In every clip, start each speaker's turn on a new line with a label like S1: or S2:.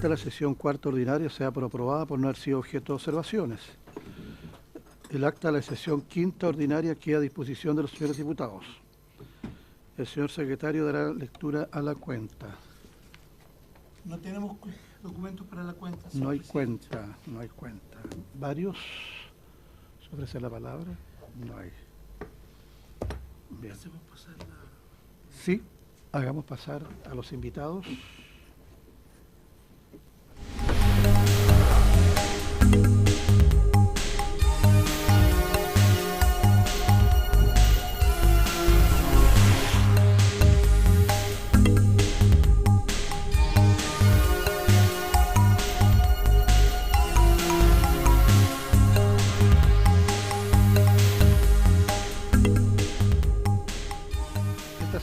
S1: acta de la sesión cuarta ordinaria sea por aprobada por no haber sido objeto de observaciones. El acta de la sesión quinta ordinaria queda a disposición de los señores diputados. El señor secretario dará lectura a la cuenta.
S2: No tenemos documentos para la cuenta.
S1: No hay
S2: presidente.
S1: cuenta, no hay cuenta. ¿Varios? ¿Se ofrece la palabra? No hay. Bien.
S2: Hacemos pasar la...
S1: Sí, hagamos pasar a los invitados.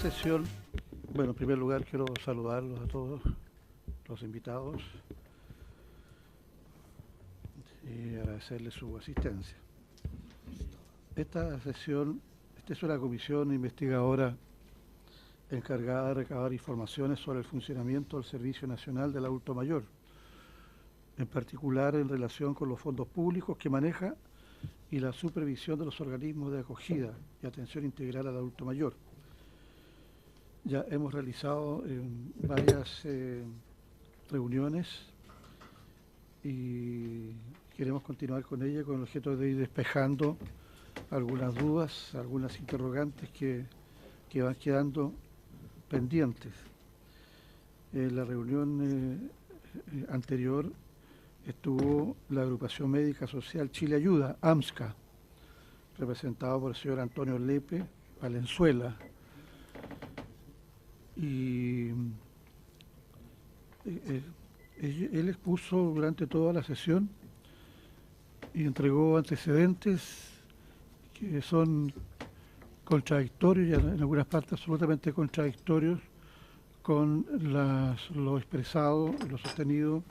S1: Sesión. Bueno, en primer lugar quiero saludarlos a todos los invitados y agradecerles su asistencia. Esta sesión, esta es una comisión investigadora encargada de recabar informaciones sobre el funcionamiento del Servicio Nacional del Adulto Mayor, en particular en relación con los fondos públicos que maneja y la supervisión de los organismos de acogida y atención integral al adulto mayor. Ya hemos realizado varias reuniones y queremos continuar con ella con el objeto de ir despejando algunas dudas, algunas interrogantes que van quedando pendientes. En la reunión anterior estuvo la Agrupación Médica Social Chile Ayuda, AMSCA, representado por el señor Antonio Lepe Valenzuela. Y él expuso durante toda la sesión y entregó antecedentes que son contradictorios y en algunas partes absolutamente contradictorios con lo expresado y lo sostenido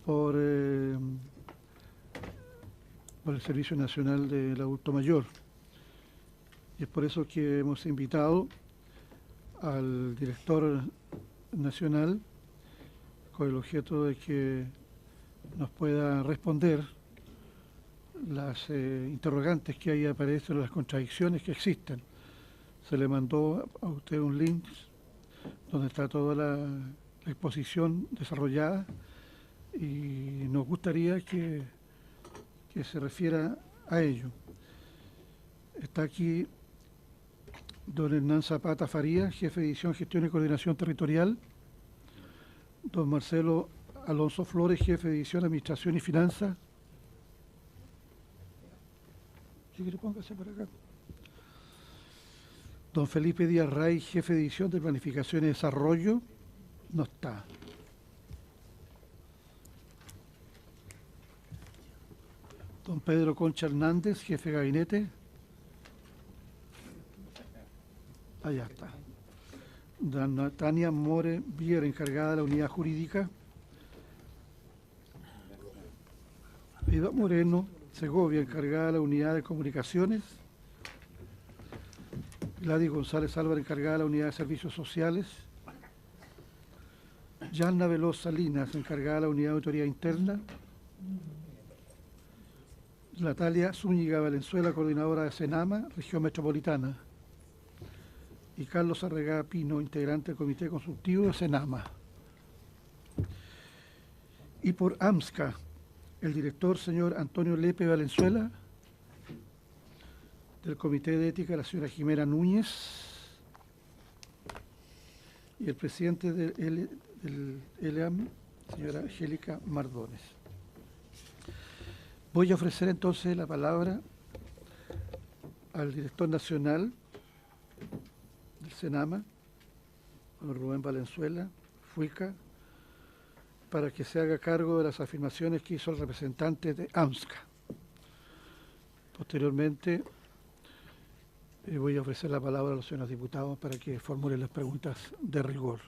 S1: por el Servicio Nacional del Adulto Mayor. Y es por eso que hemos invitado al director nacional con el objeto de que nos pueda responder las interrogantes que ahí aparecen, las contradicciones que existen. Se le mandó a usted un link donde está toda la exposición desarrollada y nos gustaría que se refiera a ello. Está aquí don Hernán Zapata Farías, jefe de edición, gestión y coordinación territorial. Don Marcelo Alonso Flores, jefe de edición, administración y finanzas. Si quiere, póngase por acá. Don Felipe Díaz Ray, jefe de edición de planificación y desarrollo. No está. Don Pedro Concha Hernández, jefe de gabinete. Allá está. Don Tania More Bier, encargada de la unidad jurídica. Eva Moreno Segovia, encargada de la unidad de comunicaciones. Gladys González Álvarez, encargada de la unidad de servicios sociales. Yanna Veloz Salinas, encargada de la unidad de autoridad interna. Natalia Zúñiga Valenzuela, coordinadora de Senama, región metropolitana. Y Carlos Arregada Pino, integrante del Comité Consultivo de Senama. Y por AMSCA, el director señor Antonio Lepe Valenzuela, del Comité de Ética la señora Jimena Núñez, y el presidente del ELEAM, señora Angélica Mardones. Voy a ofrecer entonces la palabra al director nacional del Senama, don Rubén Valenzuela, FUICA, para que se haga cargo de las afirmaciones que hizo el representante de AMSCA. Posteriormente, voy a ofrecer la palabra a los señores diputados para que formulen las preguntas de rigor.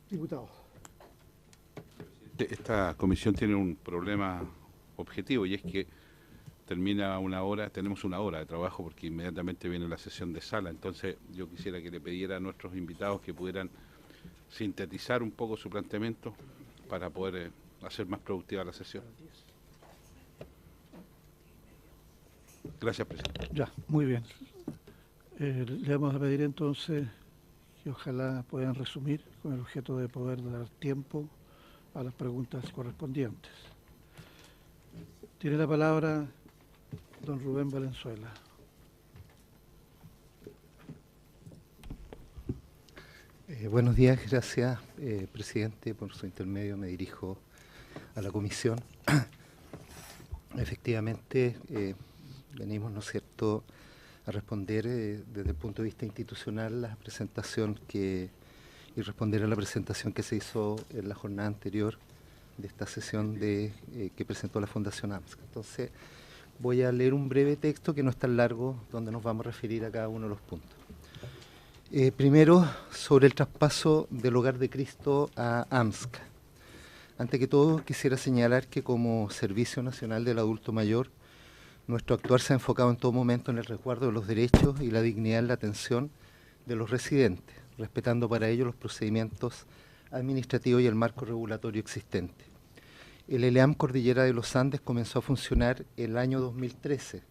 S1: Diputado.
S3: Esta comisión tiene un problema objetivo y es que termina una hora, tenemos una hora de trabajo porque inmediatamente viene la sesión de sala. Entonces yo quisiera que le pidiera a nuestros invitados que pudieran sintetizar un poco su planteamiento para poder hacer más productiva la sesión. Gracias, presidente.
S1: Ya, muy bien. Le vamos a pedir entonces que ojalá puedan resumir con el objeto de poder dar tiempo a las preguntas correspondientes. Tiene la palabra don Rubén Valenzuela.
S4: Buenos días, gracias, presidente. Por su intermedio me dirijo a la comisión. Efectivamente, venimos, ¿no es cierto?, a responder desde el punto de vista institucional la presentación y responder a la presentación que se hizo en la jornada anterior de esta sesión que presentó la Fundación AMSCA. Entonces, voy a leer un breve texto que no es tan largo, donde nos vamos a referir a cada uno de los puntos. Primero, sobre el traspaso del Hogar de Cristo a AMSCA. Antes que todo, quisiera señalar que como Servicio Nacional del Adulto Mayor, nuestro actuar se ha enfocado en todo momento en el resguardo de los derechos y la dignidad en la atención de los residentes, respetando para ello los procedimientos administrativos y el marco regulatorio existente. El ELEAM Cordillera de los Andes comenzó a funcionar el año 2013,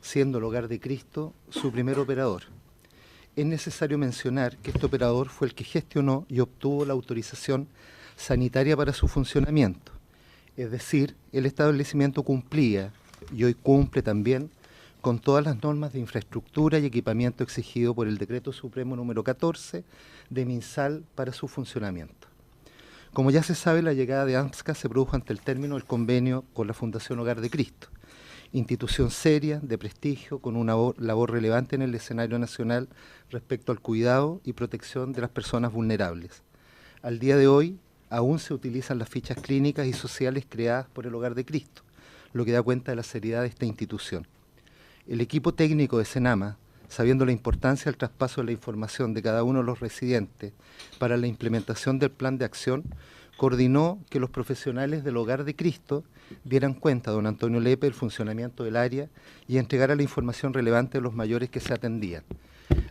S4: siendo el Hogar de Cristo su primer operador. Es necesario mencionar que este operador fue el que gestionó y obtuvo la autorización sanitaria para su funcionamiento. Es decir, el establecimiento cumplía, y hoy cumple también, con todas las normas de infraestructura y equipamiento exigido por el Decreto Supremo número 14 de MinSal para su funcionamiento. Como ya se sabe, la llegada de AMSCA se produjo ante el término del convenio con la Fundación Hogar de Cristo, institución seria, de prestigio, con una labor relevante en el escenario nacional respecto al cuidado y protección de las personas vulnerables. Al día de hoy, aún se utilizan las fichas clínicas y sociales creadas por el Hogar de Cristo, lo que da cuenta de la seriedad de esta institución. El equipo técnico de Senama, sabiendo la importancia del traspaso de la información de cada uno de los residentes para la implementación del plan de acción, coordinó que los profesionales del Hogar de Cristo dieran cuenta a don Antonio Lepe del funcionamiento del área y entregara la información relevante de los mayores que se atendían.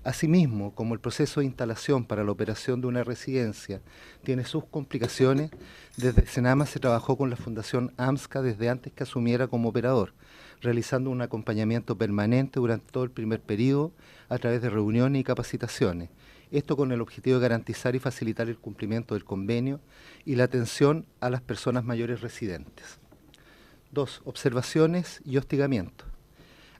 S4: Asimismo, como el proceso de instalación para la operación de una residencia tiene sus complicaciones, desde Senama se trabajó con la Fundación AMSCA desde antes que asumiera como operador, realizando un acompañamiento permanente durante todo el primer periodo a través de reuniones y capacitaciones. Esto con el objetivo de garantizar y facilitar el cumplimiento del convenio y la atención a las personas mayores residentes. 2. Observaciones y hostigamiento.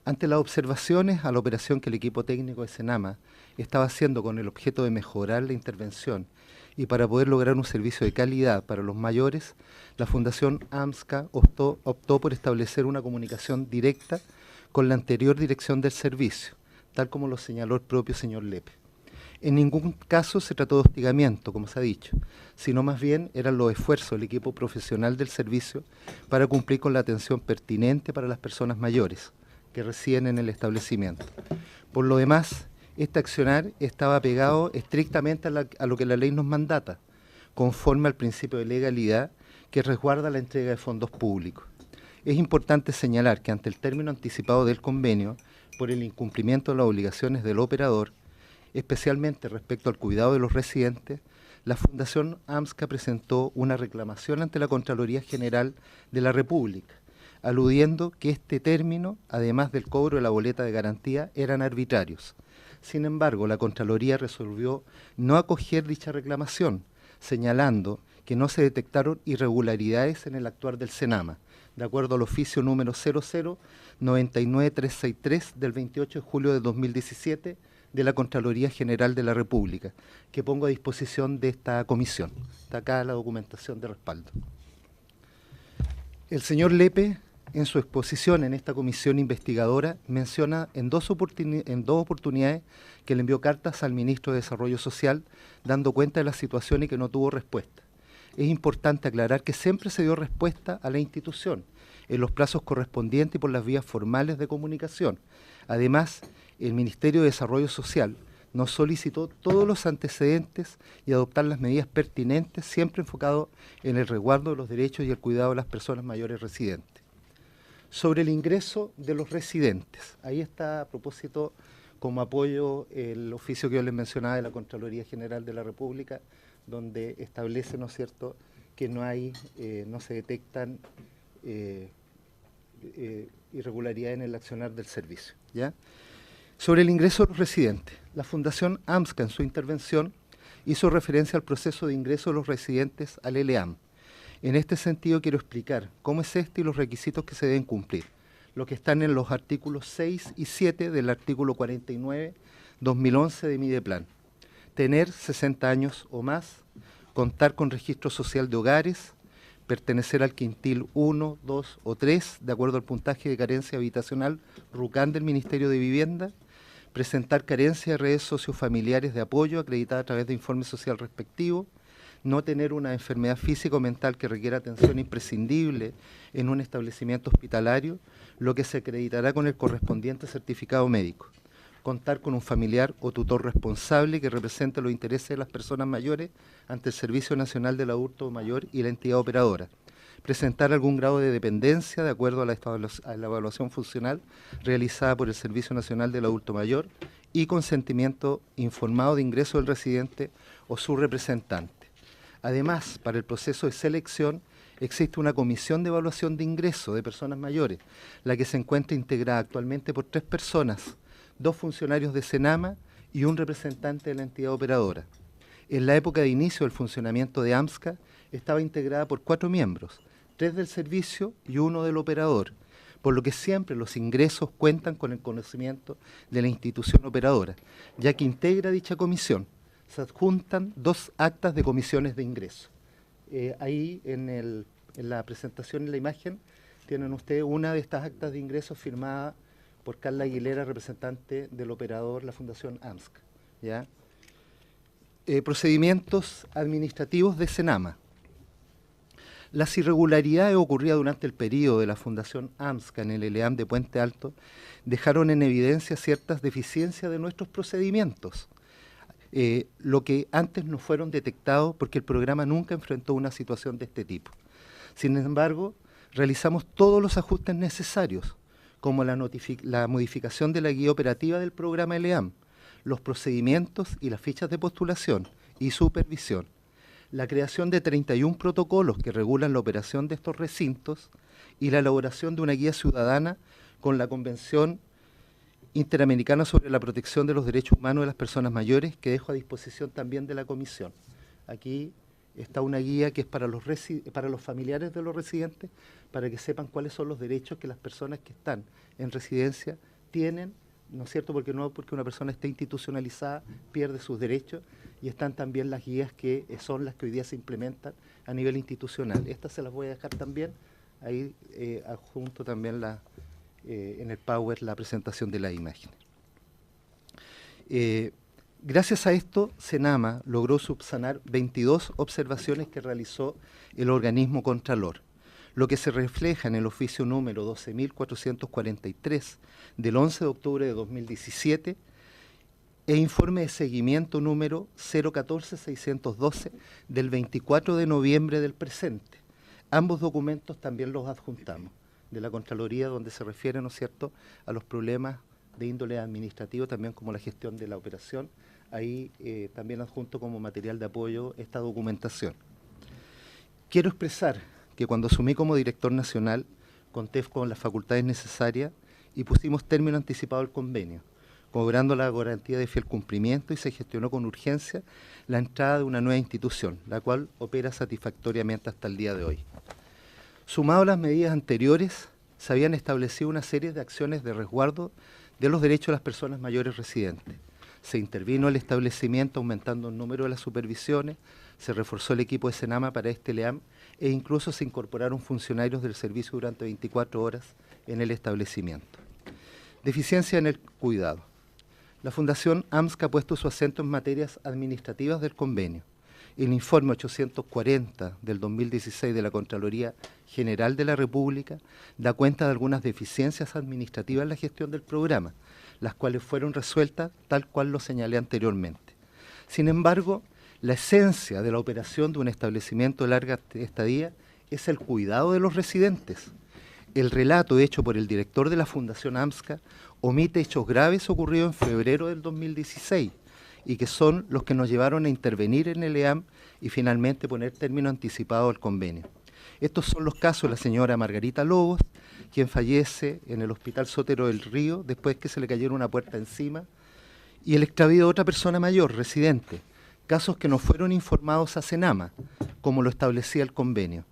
S4: Ante las observaciones a la operación que el equipo técnico de Senama estaba haciendo con el objeto de mejorar la intervención y para poder lograr un servicio de calidad para los mayores, la Fundación AMSCA optó por establecer una comunicación directa con la anterior dirección del servicio, tal como lo señaló el propio señor Lepe. En ningún caso se trató de hostigamiento, como se ha dicho, sino más bien eran los esfuerzos del equipo profesional del servicio para cumplir con la atención pertinente para las personas mayores que residen en el establecimiento. Por lo demás, este accionar estaba pegado estrictamente a lo que la ley nos mandata, conforme al principio de legalidad que resguarda la entrega de fondos públicos. Es importante señalar que ante el término anticipado del convenio, por el incumplimiento de las obligaciones del operador, especialmente respecto al cuidado de los residentes, la Fundación AMSCA presentó una reclamación ante la Contraloría General de la República, aludiendo que este término, además del cobro de la boleta de garantía, eran arbitrarios. Sin embargo, la Contraloría resolvió no acoger dicha reclamación, señalando que no se detectaron irregularidades en el actuar del Senama, de acuerdo al oficio número 0099363 del 28 de julio de 2017 de la Contraloría General de la República, que pongo a disposición de esta comisión. Está acá la documentación de respaldo. El señor Lepe, en su exposición en esta comisión investigadora, menciona en dos oportunidades que le envió cartas al ministro de Desarrollo Social dando cuenta de la situación y que no tuvo respuesta. Es importante aclarar que siempre se dio respuesta a la institución en los plazos correspondientes y por las vías formales de comunicación. Además, el Ministerio de Desarrollo Social nos solicitó todos los antecedentes y adoptar las medidas pertinentes, siempre enfocado en el resguardo de los derechos y el cuidado de las personas mayores residentes. Sobre el ingreso de los residentes, ahí está a propósito como apoyo el oficio que yo les mencionaba de la Contraloría General de la República, donde establece, ¿no es cierto?, que no se detectan irregularidades en el accionar del servicio, ¿ya? Sobre el ingreso de los residentes, la Fundación AMSCA en su intervención hizo referencia al proceso de ingreso de los residentes al LEAM. En este sentido quiero explicar cómo es este y los requisitos que se deben cumplir, lo que están en los artículos 6 y 7 del artículo 49/2011 de Mideplan. Tener 60 años o más, contar con registro social de hogares, pertenecer al quintil 1, 2 o 3, de acuerdo al puntaje de carencia habitacional RUCAN del Ministerio de Vivienda, presentar carencia de redes sociofamiliares de apoyo acreditada a través de informe social respectivo, no tener una enfermedad física o mental que requiera atención imprescindible en un establecimiento hospitalario, lo que se acreditará con el correspondiente certificado médico, contar con un familiar o tutor responsable que represente los intereses de las personas mayores ante el Servicio Nacional del Adulto Mayor y la entidad operadora, presentar algún grado de dependencia de acuerdo a la evaluación funcional realizada por el Servicio Nacional del Adulto Mayor y consentimiento informado de ingreso del residente o su representante. Además, para el proceso de selección existe una comisión de evaluación de ingreso de personas mayores, la que se encuentra integrada actualmente por 3 personas, 2 funcionarios de Senama y un representante de la entidad operadora. En la época de inicio del funcionamiento de AMSCA estaba integrada por 4 miembros, 3 del servicio y 1 del operador, por lo que siempre los ingresos cuentan con el conocimiento de la institución operadora, ya que integra dicha comisión. Se adjuntan 2 actas de comisiones de ingreso. Ahí en la presentación, en la imagen, tienen ustedes una de estas actas de ingreso firmada por Carla Aguilera, representante del operador, la Fundación AMSCA, ¿ya? Procedimientos administrativos de Senama. Las irregularidades ocurridas durante el periodo de la Fundación AMSCA en el LEAM de Puente Alto dejaron en evidencia ciertas deficiencias de nuestros procedimientos, lo que antes no fueron detectados porque el programa nunca enfrentó una situación de este tipo. Sin embargo, realizamos todos los ajustes necesarios, como la modificación de la guía operativa del programa LEAM, los procedimientos y las fichas de postulación y supervisión, la creación de 31 protocolos que regulan la operación de estos recintos y la elaboración de una guía ciudadana con la Convención Interamericana sobre la Protección de los Derechos Humanos de las Personas Mayores, que dejo a disposición también de la Comisión. Aquí está una guía que es para los familiares de los residentes, para que sepan cuáles son los derechos que las personas que están en residencia tienen, ¿no es cierto? Porque no porque una persona esté institucionalizada pierde sus derechos, y están también las guías que son las que hoy día se implementan a nivel institucional. Estas se las voy a dejar también, ahí adjunto también en el Power la presentación de la imagen. Gracias a esto, Senama logró subsanar 22 observaciones que realizó el organismo Contralor, lo que se refleja en el oficio número 12.443 del 11 de octubre de 2017 e informe de seguimiento número 014-612 del 24 de noviembre del presente. Ambos documentos también los adjuntamos de la Contraloría, donde se refiere, ¿no es cierto?, a los problemas de índole administrativo, también como la gestión de la operación. Ahí también adjunto como material de apoyo esta documentación. Quiero expresar que cuando asumí como director nacional, conté con las facultades necesarias y pusimos término anticipado al convenio, cobrando la garantía de fiel cumplimiento, y se gestionó con urgencia la entrada de una nueva institución, la cual opera satisfactoriamente hasta el día de hoy. Sumado a las medidas anteriores, se habían establecido una serie de acciones de resguardo de los derechos de las personas mayores residentes. Se intervino el establecimiento aumentando el número de las supervisiones, se reforzó el equipo de Senama para este LEAM e incluso se incorporaron funcionarios del servicio durante 24 horas en el establecimiento. Deficiencia en el cuidado. La Fundación AMSCA ha puesto su acento en materias administrativas del convenio. El informe 840 del 2016 de la Contraloría General de la República da cuenta de algunas deficiencias administrativas en la gestión del programa, las cuales fueron resueltas tal cual lo señalé anteriormente. Sin embargo, la esencia de la operación de un establecimiento de larga estadía es el cuidado de los residentes. El relato hecho por el director de la Fundación AMSCA omite hechos graves ocurridos en febrero del 2016 y que son los que nos llevaron a intervenir en el EAM y finalmente poner término anticipado al convenio. Estos son los casos de la señora Margarita Lobos, quien fallece en el Hospital Sotero del Río después que se le cayera una puerta encima, y el extravío de otra persona mayor, residente, casos que no fueron informados a Senama, como lo establecía el convenio.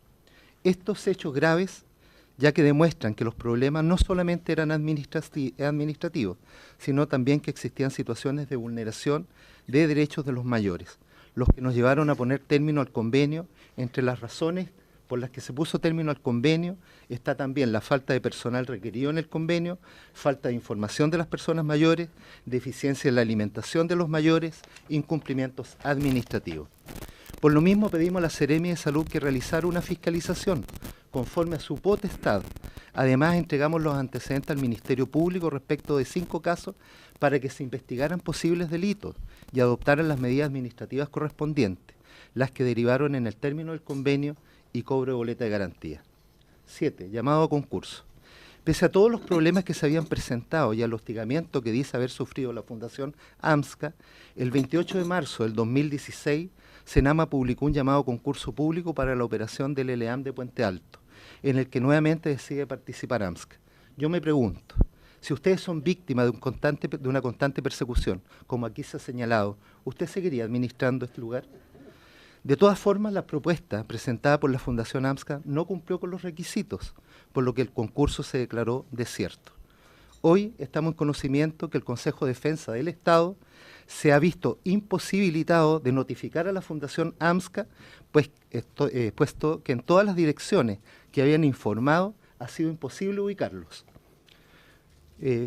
S4: Estos hechos graves, ya que demuestran que los problemas no solamente eran administrativos, sino también que existían situaciones de vulneración de derechos de los mayores, los que nos llevaron a poner término al convenio. Entre las razones por las que se puso término al convenio está también la falta de personal requerido en el convenio, falta de información de las personas mayores, deficiencia en la alimentación de los mayores, incumplimientos administrativos. Por lo mismo pedimos a la Seremi de Salud que realizara una fiscalización conforme a su potestad. Además, entregamos los antecedentes al Ministerio Público respecto de 5 casos para que se investigaran posibles delitos y adoptaran las medidas administrativas correspondientes, las que derivaron en el término del convenio y cobro de boleta de garantía. 7. Llamado a concurso. Pese a todos los problemas que se habían presentado y al hostigamiento que dice haber sufrido la Fundación AMSCA, el 28 de marzo del 2016, Senama publicó un llamado a concurso público para la operación del ELEAM de Puente Alto, en el que nuevamente decide participar AMSCA. Yo me pregunto, si ustedes son víctimas de una constante persecución, como aquí se ha señalado, ¿usted seguiría administrando este lugar? De todas formas, la propuesta presentada por la Fundación AMSCA no cumplió con los requisitos, por lo que el concurso se declaró desierto. Hoy estamos en conocimiento que el Consejo de Defensa del Estado se ha visto imposibilitado de notificar a la Fundación AMSCA, puesto que en todas las direcciones que habían informado ha sido imposible ubicarlos.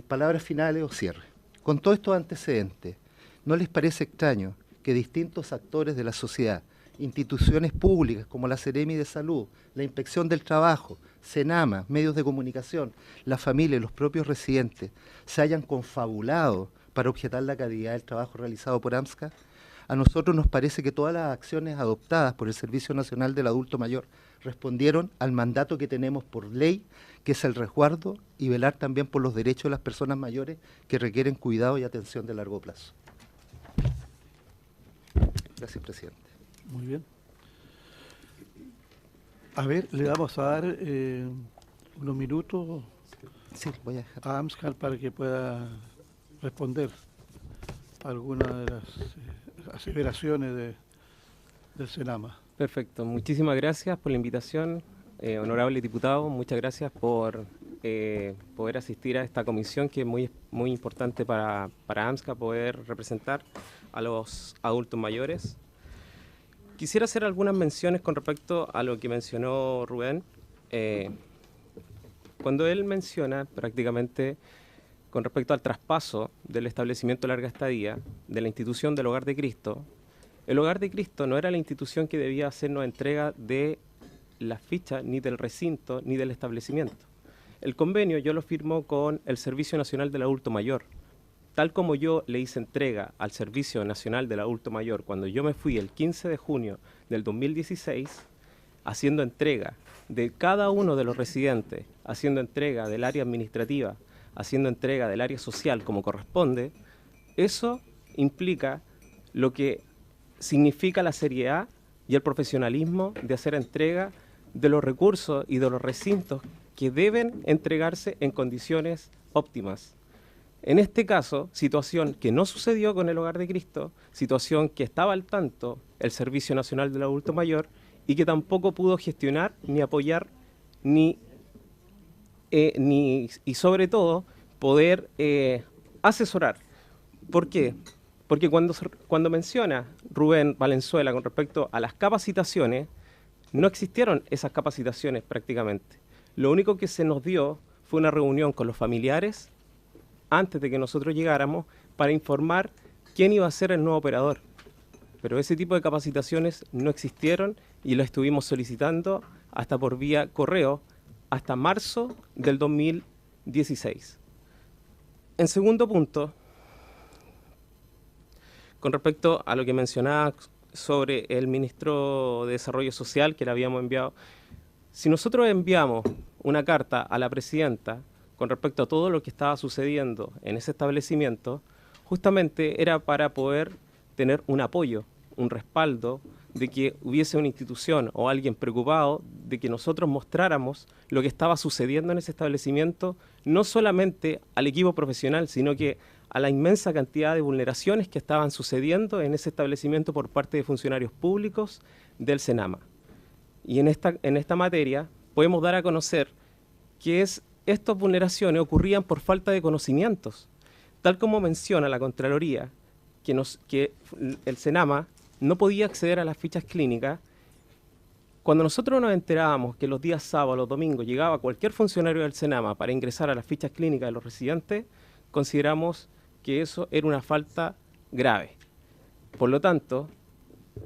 S4: Palabras finales o cierre. Con todos estos antecedentes, ¿no les parece extraño que distintos actores de la sociedad, instituciones públicas como la Seremi de Salud, la Inspección del Trabajo, Senama, medios de comunicación, la familia y los propios residentes se hayan confabulado para objetar la calidad del trabajo realizado por AMSCA? A nosotros nos parece que todas las acciones adoptadas por el Servicio Nacional del Adulto Mayor respondieron al mandato que tenemos por ley, que es el resguardo y velar también por los derechos de las personas mayores que requieren cuidado y atención de largo plazo. Gracias, presidente.
S1: Muy bien. A ver, le vamos a dar unos minutos
S4: Sí, voy a dejar.
S1: a AMSCA para que pueda responder a alguna de las aseveraciones del Senama.
S5: Perfecto, muchísimas gracias por la invitación, honorable diputado, muchas gracias por poder asistir a esta comisión que es muy importante para AMSCA poder representar a los adultos mayores. Quisiera hacer algunas menciones con respecto a lo que mencionó Rubén. Cuando él menciona prácticamente con respecto al traspaso del establecimiento de larga estadía de la institución del Hogar de Cristo, el Hogar de Cristo no era la institución que debía hacernos entrega de la ficha, ni del recinto, ni del establecimiento. El convenio yo lo firmo con el Servicio Nacional del Adulto Mayor. Tal como yo le hice entrega al Servicio Nacional del Adulto Mayor cuando yo me fui el 15 de junio del 2016, haciendo entrega de cada uno de los residentes, haciendo entrega del área administrativa, haciendo entrega del área social como corresponde, eso implica lo que significa la seriedad y el profesionalismo de hacer entrega de los recursos y de los recintos que deben entregarse en condiciones óptimas. En este caso, situación que no sucedió con el Hogar de Cristo, situación que estaba al tanto el Servicio Nacional del Adulto Mayor y que tampoco pudo gestionar, ni apoyar, y sobre todo poder asesorar. ¿Por qué? Porque cuando menciona Rubén Valenzuela con respecto a las capacitaciones, no existieron esas capacitaciones prácticamente. Lo único que se nos dio fue una reunión con los familiares antes de que nosotros llegáramos para informar quién iba a ser el nuevo operador. Pero ese tipo de capacitaciones no existieron y lo estuvimos solicitando hasta por vía correo hasta marzo del 2016. En segundo punto, con respecto a lo que mencionaba sobre el ministro de Desarrollo Social que le habíamos enviado, si nosotros enviamos una carta a la presidenta con respecto a todo lo que estaba sucediendo en ese establecimiento, justamente era para poder tener un apoyo, un respaldo de que hubiese una institución o alguien preocupado de que nosotros mostráramos lo que estaba sucediendo en ese establecimiento, no solamente al equipo profesional, sino que a la inmensa cantidad de vulneraciones que estaban sucediendo en ese establecimiento por parte de funcionarios públicos del Senama. Y en esta materia podemos dar a conocer que estas vulneraciones ocurrían por falta de conocimientos, tal como menciona la Contraloría, que el Senama no podía acceder a las fichas clínicas. Cuando nosotros nos enterábamos que los días sábados, los domingos, llegaba cualquier funcionario del Senama para ingresar a las fichas clínicas de los residentes, consideramos que eso era una falta grave. Por lo tanto,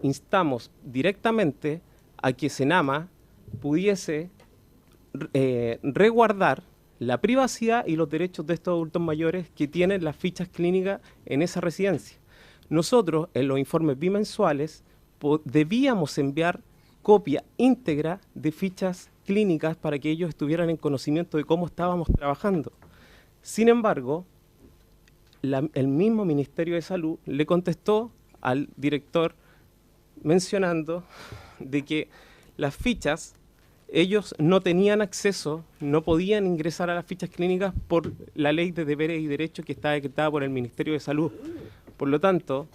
S5: instamos directamente a que Senama pudiese resguardar la privacidad y los derechos de estos adultos mayores que tienen las fichas clínicas en esa residencia. Nosotros, en los informes bimensuales, debíamos enviar copia íntegra de fichas clínicas para que ellos estuvieran en conocimiento de cómo estábamos trabajando. Sin embargo, el mismo Ministerio de Salud le contestó al director mencionando de que las fichas, ellos no tenían acceso, no podían ingresar a las fichas clínicas por la ley de deberes y derechos que está decretada por el Ministerio de Salud. Por lo tanto,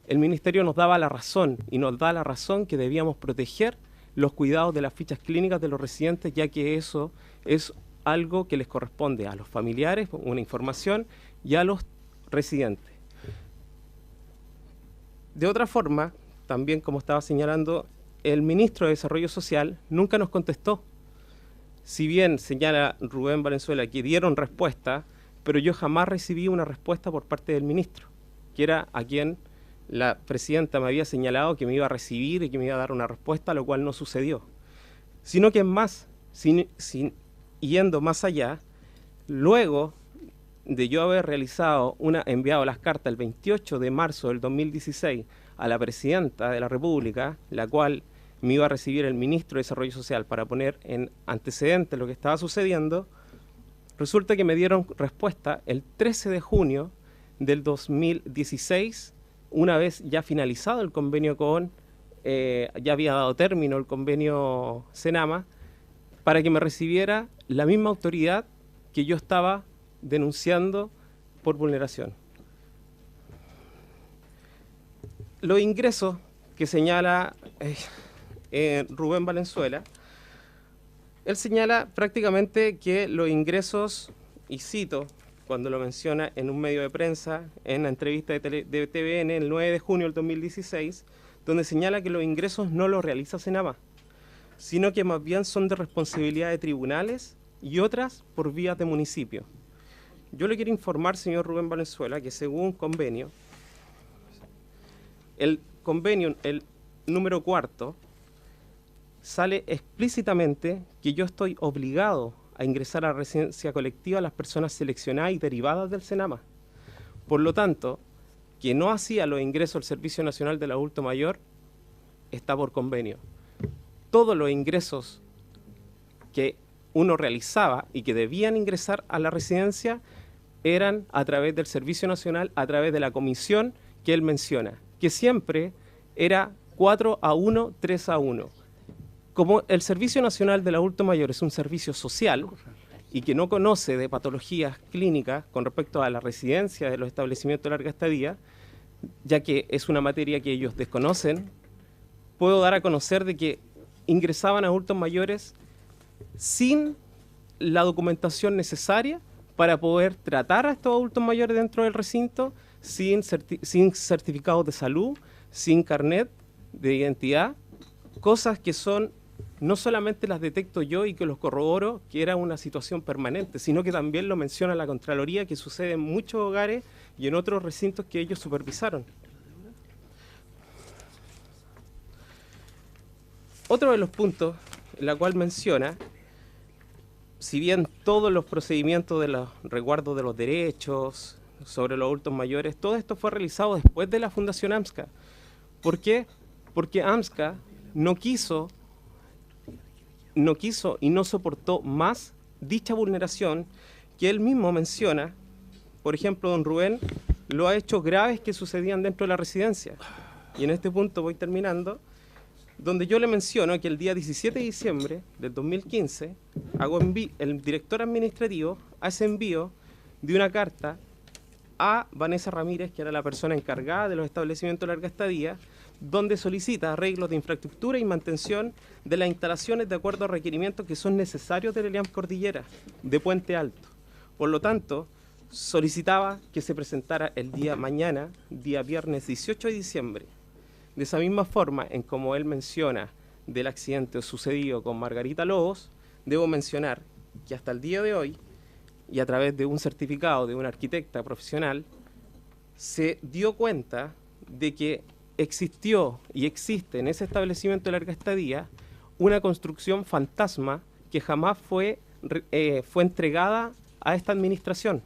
S5: el Ministerio nos daba la razón y nos da la razón que debíamos proteger los cuidados de las fichas clínicas de los residentes, ya que eso es algo que les corresponde a los familiares, una información, y a los residentes. De otra forma, también como estaba señalando, el ministro de Desarrollo Social nunca nos contestó. Si bien señala Rubén Valenzuela que dieron respuesta, pero yo jamás recibí una respuesta por parte del ministro, que era a quien la presidenta me había señalado que me iba a recibir y que me iba a dar una respuesta, lo cual no sucedió. Sino que es más, yendo más allá, luego de yo haber enviado las cartas el 28 de marzo del 2016 a la presidenta de la República, la cual me iba a recibir el ministro de Desarrollo Social para poner en antecedentes lo que estaba sucediendo, resulta que me dieron respuesta el 13 de junio del 2016, una vez ya finalizado el convenio ya había dado término el convenio Senama, para que me recibiera la misma autoridad que yo estaba denunciando por vulneración. Los ingresos que señala Rubén Valenzuela, él señala prácticamente que los ingresos, y cito cuando lo menciona en un medio de prensa, en la entrevista de TVN el 9 de junio del 2016, donde señala que los ingresos no los realiza Senama, sino que más bien son de responsabilidad de tribunales y otras por vías de municipio. Yo le quiero informar, señor Rubén Valenzuela, que según convenio, el convenio, el número 4, sale explícitamente que yo estoy obligado a ingresar a la residencia colectiva a las personas seleccionadas y derivadas del Senama. Por lo tanto, que no hacía los ingresos al Servicio Nacional del Adulto Mayor está por convenio. Todos los ingresos que uno realizaba y que debían ingresar a la residencia eran a través del Servicio Nacional, a través de la comisión que él menciona, que siempre era 4-1, 3-1. Como el Servicio Nacional del Adulto Mayor es un servicio social y que no conoce de patologías clínicas con respecto a la residencia de los establecimientos de larga estadía, ya que es una materia que ellos desconocen, puedo dar a conocer de que ingresaban adultos mayores sin la documentación necesaria para poder tratar a estos adultos mayores dentro del recinto, sin certificados de salud, sin carnet de identidad, cosas que son no solamente las detecto yo y que los corroboro, que era una situación permanente, sino que también lo menciona la Contraloría, que sucede en muchos hogares y en otros recintos que ellos supervisaron. Otro de los puntos en la cual menciona, si bien todos los procedimientos de los resguardos de los derechos sobre los adultos mayores, todo esto fue realizado después de la Fundación AMSCA. ¿Por qué? Porque AMSCA no quiso no quiso y no soportó más dicha vulneración que él mismo menciona. Por ejemplo, don Rubén lo ha hecho graves que sucedían dentro de la residencia. Y en este punto voy terminando, donde yo le menciono que el día 17 de diciembre del 2015, el director administrativo hace envío de una carta a Vanessa Ramírez, que era la persona encargada de los establecimientos de larga estadía, donde solicita arreglos de infraestructura y mantención de las instalaciones de acuerdo a requerimientos que son necesarios del ELIAM Cordillera, de Puente Alto. Por lo tanto, solicitaba que se presentara el día mañana, día viernes 18 de diciembre. De esa misma forma, en como él menciona del accidente sucedido con Margarita Lobos, debo mencionar que hasta el día de hoy, y a través de un certificado de una arquitecta profesional, se dio cuenta de que existió y existe en ese establecimiento de larga estadía una construcción fantasma que jamás fue entregada a esta administración.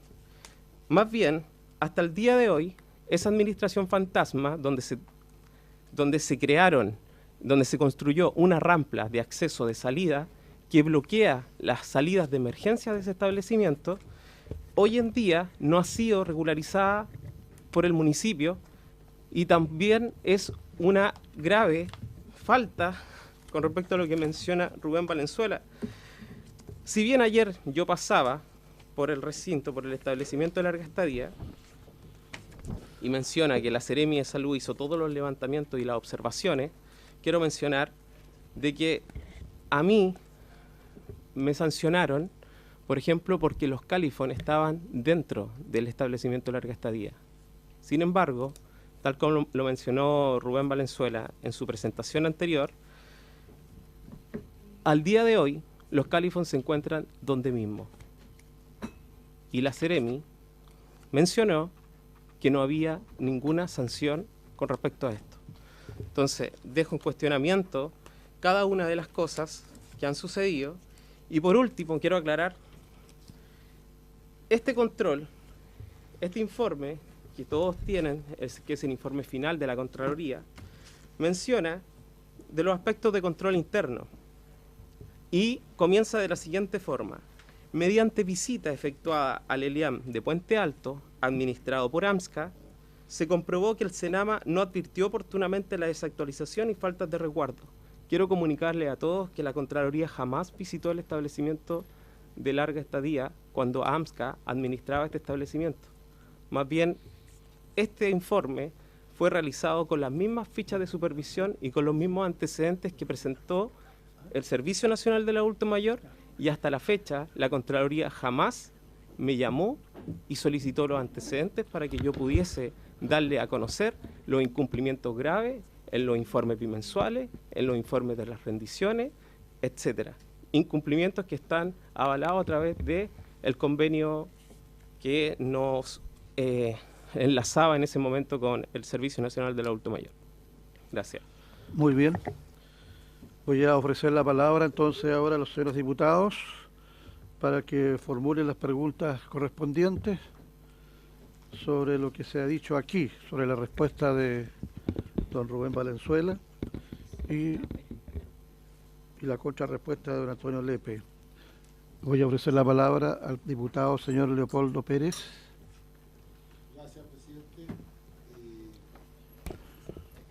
S5: Más bien, hasta el día de hoy, esa administración fantasma, donde se construyó una rampa de acceso de salida que bloquea las salidas de emergencia de ese establecimiento, hoy en día no ha sido regularizada por el municipio y también es una grave falta con respecto a lo que menciona Rubén Valenzuela. Si bien ayer yo pasaba por el recinto, por el establecimiento de larga estadía, y menciona que la Seremi de Salud hizo todos los levantamientos y las observaciones, quiero mencionar de que a mí me sancionaron, por ejemplo, porque los Califón estaban dentro del establecimiento de larga estadía. Sin embargo, tal como lo mencionó Rubén Valenzuela en su presentación anterior, al día de hoy los Califón se encuentran donde mismo. Y la Seremi mencionó que no había ninguna sanción con respecto a esto. Entonces, dejo en cuestionamiento cada una de las cosas que han sucedido. Y por último, quiero aclarar, este control, este informe que todos tienen, que es el informe final de la Contraloría, menciona de los aspectos de control interno y comienza de la siguiente forma. Mediante visita efectuada al ELIAM de Puente Alto, administrado por AMSCA, se comprobó que el SENAMA no advirtió oportunamente la desactualización y faltas de resguardo. Quiero comunicarle a todos que la Contraloría jamás visitó el establecimiento de larga estadía cuando AMSCA administraba este establecimiento. Más bien, este informe fue realizado con las mismas fichas de supervisión y con los mismos antecedentes que presentó el Servicio Nacional del Adulto Mayor, y hasta la fecha la Contraloría jamás me llamó y solicitó los antecedentes para que yo pudiese darle a conocer los incumplimientos graves en los informes bimensuales, en los informes de las rendiciones, etcétera. Incumplimientos que están avalados a través del convenio que nos enlazaba en ese momento con el Servicio Nacional del Adulto Mayor. Gracias.
S1: Muy bien. Voy a ofrecer la palabra entonces ahora a los señores diputados para que formulen las preguntas correspondientes sobre lo que se ha dicho aquí, sobre la respuesta de don Rubén Valenzuela y la contrarrespuesta de don Antonio Lepe. Voy a ofrecer la palabra al diputado señor Leopoldo Pérez.
S6: Gracias, presidente.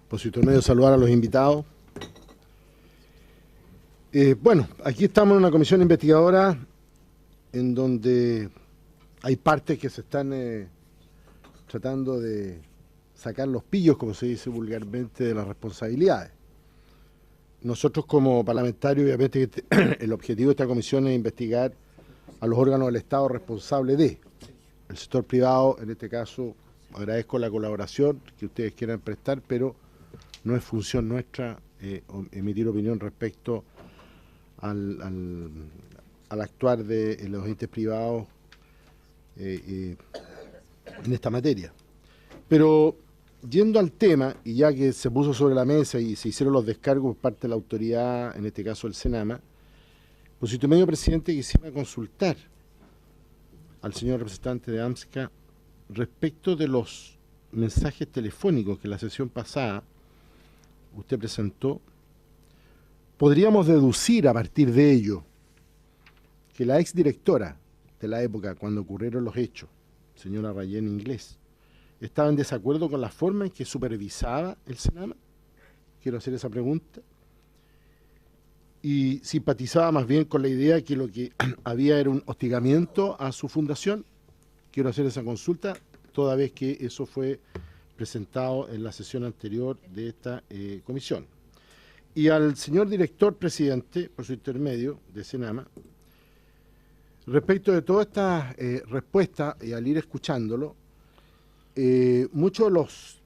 S6: Por intermedio de saludar a los invitados. Bueno, aquí estamos en una comisión investigadora en donde hay partes que se están tratando de sacar los pillos, como se dice vulgarmente, de las responsabilidades. Nosotros como parlamentarios, obviamente, el objetivo de esta comisión es investigar a los órganos del Estado responsables de el sector privado. En este caso, agradezco la colaboración que ustedes quieran prestar, pero no es función nuestra emitir opinión respecto al actuar de los entes privados en esta materia. Pero yendo al tema, y ya que se puso sobre la mesa y se hicieron los descargos por parte de la autoridad, en este caso el SENAMA, por su intermedio, presidente, quisiera consultar al señor representante de AMSCA respecto de los mensajes telefónicos que en la sesión pasada usted presentó, podríamos deducir a partir de ello que la exdirectora de la época, cuando ocurrieron los hechos, señora Rayén Inglés, estaba en desacuerdo con la forma en que supervisaba el Senama. Quiero hacer esa pregunta. Y simpatizaba más bien con la idea que lo que había era un hostigamiento a su fundación. Quiero hacer esa consulta, toda vez que eso fue presentado en la sesión anterior de esta comisión. Y al señor director presidente, por su intermedio, de Senama, respecto de toda esta respuesta, y al ir escuchándolo, muchos de los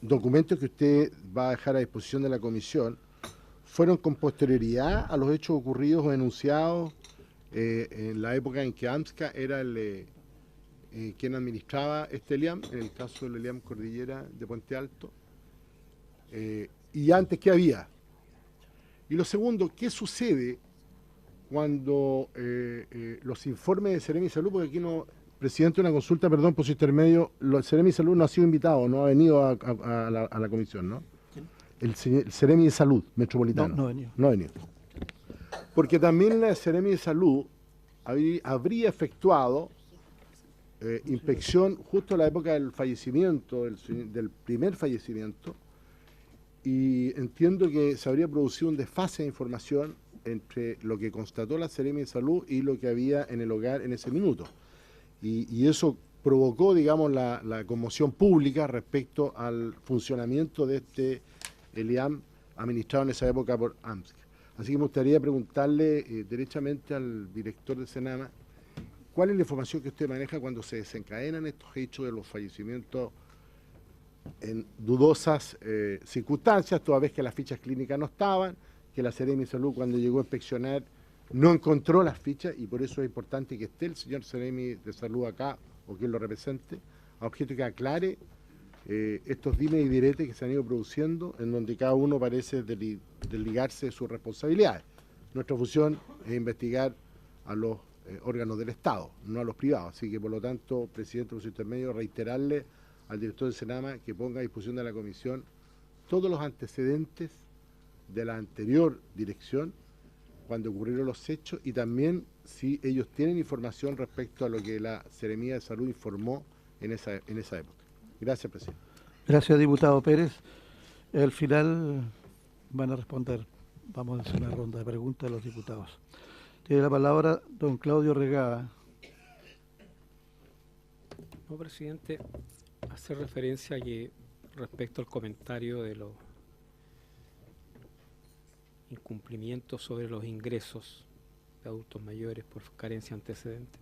S6: documentos que usted va a dejar a disposición de la comisión fueron con posterioridad a los hechos ocurridos o enunciados en la época en que AMSCA era quien administraba este LIAM, en el caso del LIAM Cordillera de Puente Alto, y antes, ¿qué había? Y lo segundo, ¿qué sucede cuando los informes de Seremi Salud, porque aquí no, presidente, una consulta, perdón por su intermedio, el Seremi Salud no ha sido invitado, no ha venido a la comisión, ¿no? El Seremi de Salud Metropolitano.
S1: No ha venido.
S6: No ha venido. Porque también la Seremi de Salud habría efectuado inspección justo a la época del fallecimiento, del primer fallecimiento, y entiendo que se habría producido un desfase de información entre lo que constató la Seremi de Salud y lo que había en el hogar en ese minuto. Y eso provocó, digamos, la conmoción pública respecto al funcionamiento de este LIAM administrado en esa época por AMSCA. Así que me gustaría preguntarle derechamente al director de Senama, ¿cuál es la información que usted maneja cuando se desencadenan estos hechos de los fallecimientos en dudosas circunstancias, toda vez que las fichas clínicas no estaban, que la Seremi de Salud cuando llegó a inspeccionar no encontró las fichas, y por eso es importante que esté el señor Seremi de Salud acá, o quien lo represente, a objeto que aclare estos dimes y diretes que se han ido produciendo, en donde cada uno parece desligarse de sus responsabilidades. Nuestra función es investigar a los órganos del Estado, no a los privados. Así que, por lo tanto, presidente, por su intermedio, reiterarle al director del Senama que ponga a disposición de la comisión todos los antecedentes de la anterior dirección cuando ocurrieron los hechos, y también si ellos tienen información respecto a lo que la Seremi de Salud informó en esa época. Gracias, presidente.
S1: Gracias, diputado Pérez. Al final van a responder. Vamos a hacer una ronda de preguntas a los diputados. Tiene la palabra don Claudio Regada.
S7: No, presidente, hacer referencia a que respecto al comentario de los incumplimientos sobre los ingresos de adultos mayores por carencia antecedente.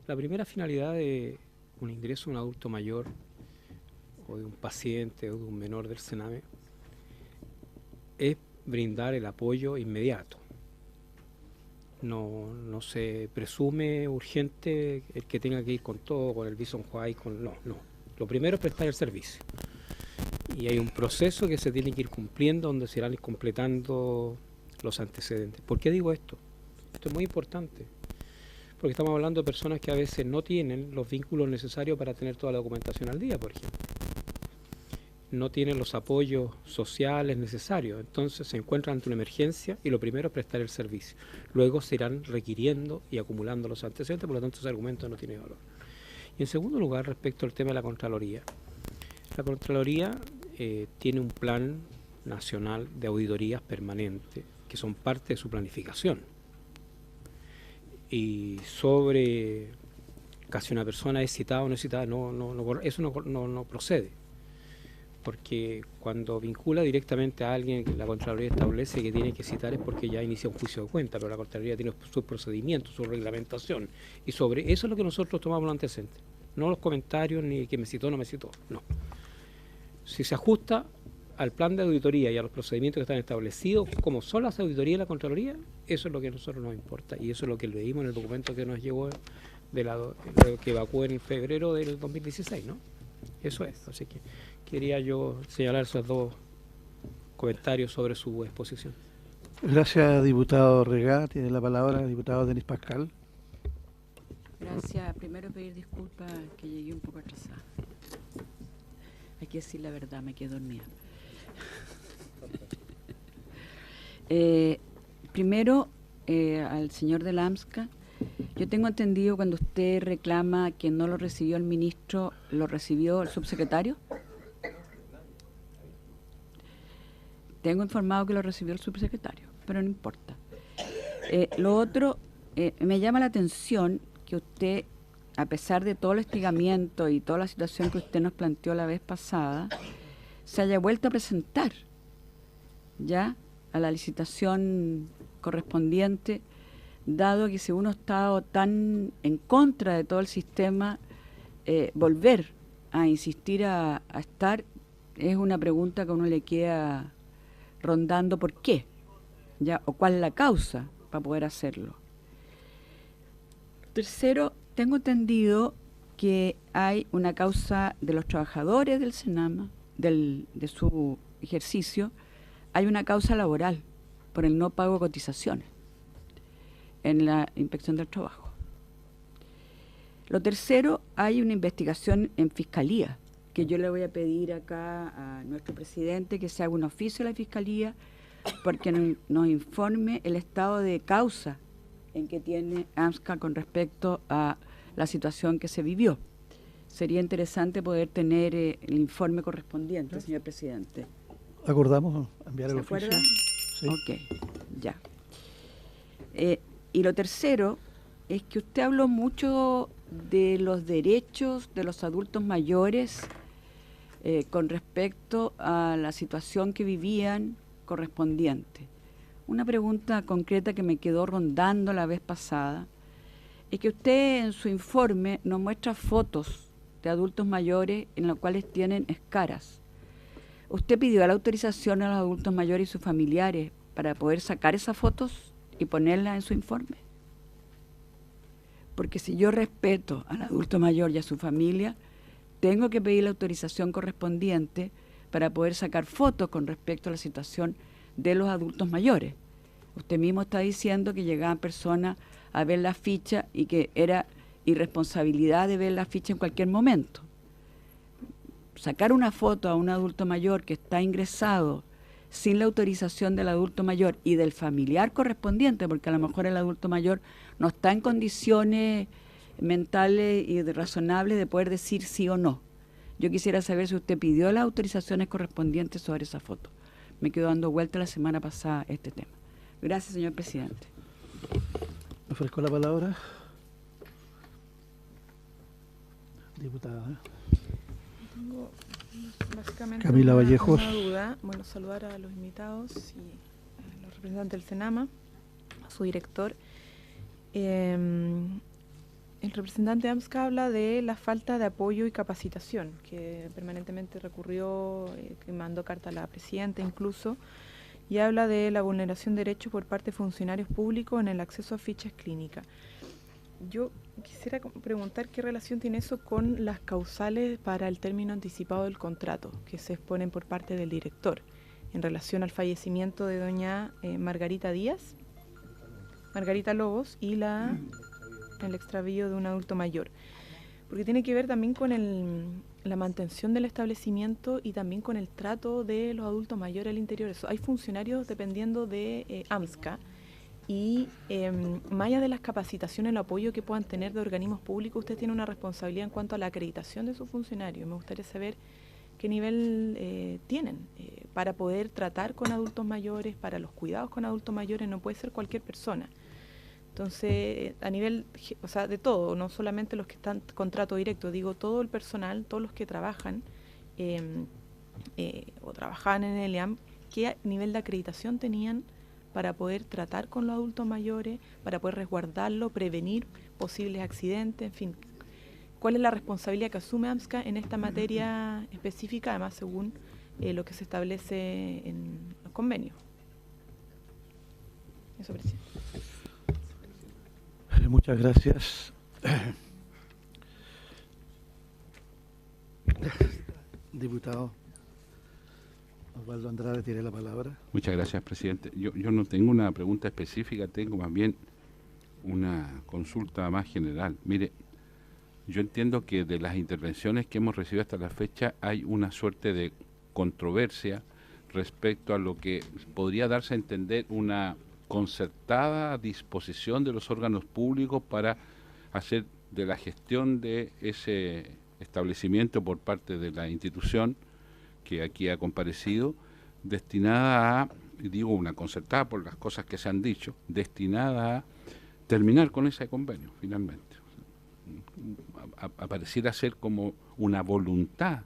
S7: La primera finalidad de un ingreso de un adulto mayor o de un paciente o de un menor del Sename es brindar el apoyo inmediato. No se presume urgente el que tenga que ir con todo, con el Bison White, no. Lo primero es prestar el servicio. Y hay un proceso que se tiene que ir cumpliendo, donde se irán completando los antecedentes. ¿Por qué digo esto? Esto es muy importante, porque estamos hablando de personas que a veces no tienen los vínculos necesarios para tener toda la documentación al día, por ejemplo. No tienen los apoyos sociales necesarios, entonces se encuentran ante una emergencia y lo primero es prestar el servicio. Luego se irán requiriendo y acumulando los antecedentes, por lo tanto ese argumento no tiene valor. Y en segundo lugar, respecto al tema de la Contraloría. La Contraloría tiene un plan nacional de auditorías permanentes que son parte de su planificación. Y sobre casi una persona es citada o no es citada, eso no procede. Porque cuando vincula directamente a alguien, la Contraloría establece que tiene que citar es porque ya inicia un juicio de cuenta, pero la Contraloría tiene sus procedimientos, su reglamentación, y sobre eso es lo que nosotros tomamos los antecedentes, no los comentarios ni que me citó o no me citó, no. Si se ajusta al plan de auditoría y a los procedimientos que están establecidos, como son las auditorías y la Contraloría, eso es lo que a nosotros nos importa, y eso es lo que leímos en el documento que nos llegó de lo que evacuó en febrero del 2016, ¿no? Eso es, así que quería yo señalar esos dos comentarios sobre su exposición.
S1: Gracias, diputado Regá. Tiene la palabra diputado Denis Pascal.
S8: Gracias. Primero pedir disculpas que llegué un poco atrasada. Hay que decir la verdad, me quedé dormida. Primero, al señor del AMSCA, yo tengo entendido cuando usted reclama que no lo recibió el ministro, ¿lo recibió el subsecretario? Tengo informado que lo recibió el subsecretario, pero no importa. Lo otro, me llama la atención que usted, a pesar de todo el hostigamiento y toda la situación que usted nos planteó la vez pasada, se haya vuelto a presentar ya a la licitación correspondiente, dado que si uno ha estado tan en contra de todo el sistema, volver a insistir a estar es una pregunta que a uno le queda rondando por qué, ya, o cuál es la causa para poder hacerlo. Tercero, tengo entendido que hay una causa de los trabajadores del Senama, de su ejercicio, hay una causa laboral por el no pago de cotizaciones en la Inspección del Trabajo. Lo tercero, hay una investigación en Fiscalía, que yo le voy a pedir acá a nuestro presidente que se haga un oficio a la Fiscalía porque nos informe el estado de causa en que tiene AMSCA con respecto a la situación que se vivió. Sería interesante poder tener el informe correspondiente, señor presidente.
S1: Acordamos enviar el
S8: ¿Se
S1: oficio.
S8: acuerdan?
S1: Sí.
S8: Ok, ya. Y lo tercero es que usted habló mucho de los derechos de los adultos mayores con respecto a la situación que vivían correspondiente. Una pregunta concreta que me quedó rondando la vez pasada es que usted en su informe nos muestra fotos de adultos mayores en los cuales tienen escaras. ¿Usted pidió la autorización a los adultos mayores y sus familiares para poder sacar esas fotos y ponerlas en su informe? Porque si yo respeto al adulto mayor y a su familia, tengo que pedir la autorización correspondiente para poder sacar fotos con respecto a la situación de los adultos mayores. Usted mismo está diciendo que llegaban personas a ver la ficha y que era irresponsabilidad de ver la ficha en cualquier momento. Sacar una foto a un adulto mayor que está ingresado sin la autorización del adulto mayor y del familiar correspondiente, porque a lo mejor el adulto mayor no está en condiciones mentales y razonables de poder decir sí o no. Yo quisiera saber si usted pidió las autorizaciones correspondientes sobre esa foto. Me quedó dando vuelta la semana pasada este tema. Gracias, señor presidente.
S1: Me ofrezco la palabra. Diputada.
S9: Tengo básicamente
S1: Camila Vallejos.
S9: una duda. Bueno, saludar a los invitados y a los representantes del Senama, a su director. El representante de AMSCA habla de la falta de apoyo y capacitación, que permanentemente recurrió, que mandó carta a la presidenta incluso, y habla de la vulneración de derechos por parte de funcionarios públicos en el acceso a fichas clínicas. Yo quisiera preguntar qué relación tiene eso con las causales para el término anticipado del contrato que se exponen por parte del director en relación al fallecimiento de doña Margarita Díaz, Margarita Lobos y el extravío de un adulto mayor, porque tiene que ver también con la mantención del establecimiento y también con el trato de los adultos mayores al interior. Eso, hay funcionarios dependiendo de AMSCA y más allá de las capacitaciones, el apoyo que puedan tener de organismos públicos, usted tiene una responsabilidad en cuanto a la acreditación de sus funcionarios. Me gustaría saber qué nivel tienen para poder tratar con adultos mayores, para los cuidados con adultos mayores. No puede ser cualquier persona. Entonces, a nivel, o sea, de todo, no solamente los que están contrato directo, digo todo el personal, todos los que trabajan o trabajaban en el EAM, ¿qué nivel de acreditación tenían para poder tratar con los adultos mayores, para poder resguardarlo, prevenir posibles accidentes, en fin? ¿Cuál es la responsabilidad que asume AMSCA en esta materia específica, además según lo que se establece en los convenios? Eso, presidente.
S1: Muchas gracias. Diputado Osvaldo Andrade, tiene la palabra.
S3: Muchas gracias, presidente. Yo no tengo una pregunta específica, tengo más bien una consulta más general. Mire, yo entiendo que de las intervenciones que hemos recibido hasta la fecha hay una suerte de controversia respecto a lo que podría darse a entender una concertada disposición de los órganos públicos para hacer de la gestión de ese establecimiento por parte de la institución que aquí ha comparecido, destinada a, digo una concertada por las cosas que se han dicho, destinada a terminar con ese convenio finalmente. Apareciera ser como una voluntad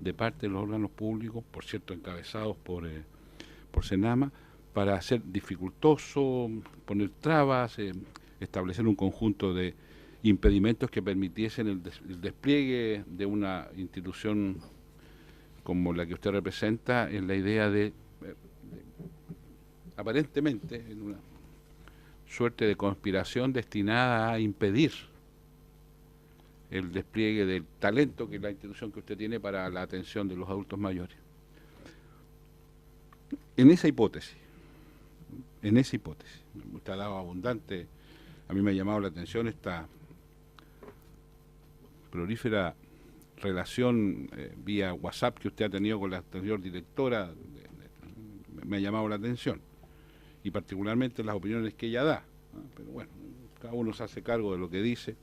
S3: de parte de los órganos públicos, por cierto encabezados por Senama, para hacer dificultoso, poner trabas, establecer un conjunto de impedimentos que permitiesen el despliegue de una institución como la que usted representa, en la idea de aparentemente, en una suerte de conspiración destinada a impedir el despliegue del talento que es la institución que usted tiene para la atención de los adultos mayores. En esa hipótesis, usted ha dado abundante, a mí me ha llamado la atención esta prolífera relación vía WhatsApp que usted ha tenido con la anterior directora, me ha llamado la atención, y particularmente las opiniones que ella da, ¿no? Pero bueno, cada uno se hace cargo de lo que dice.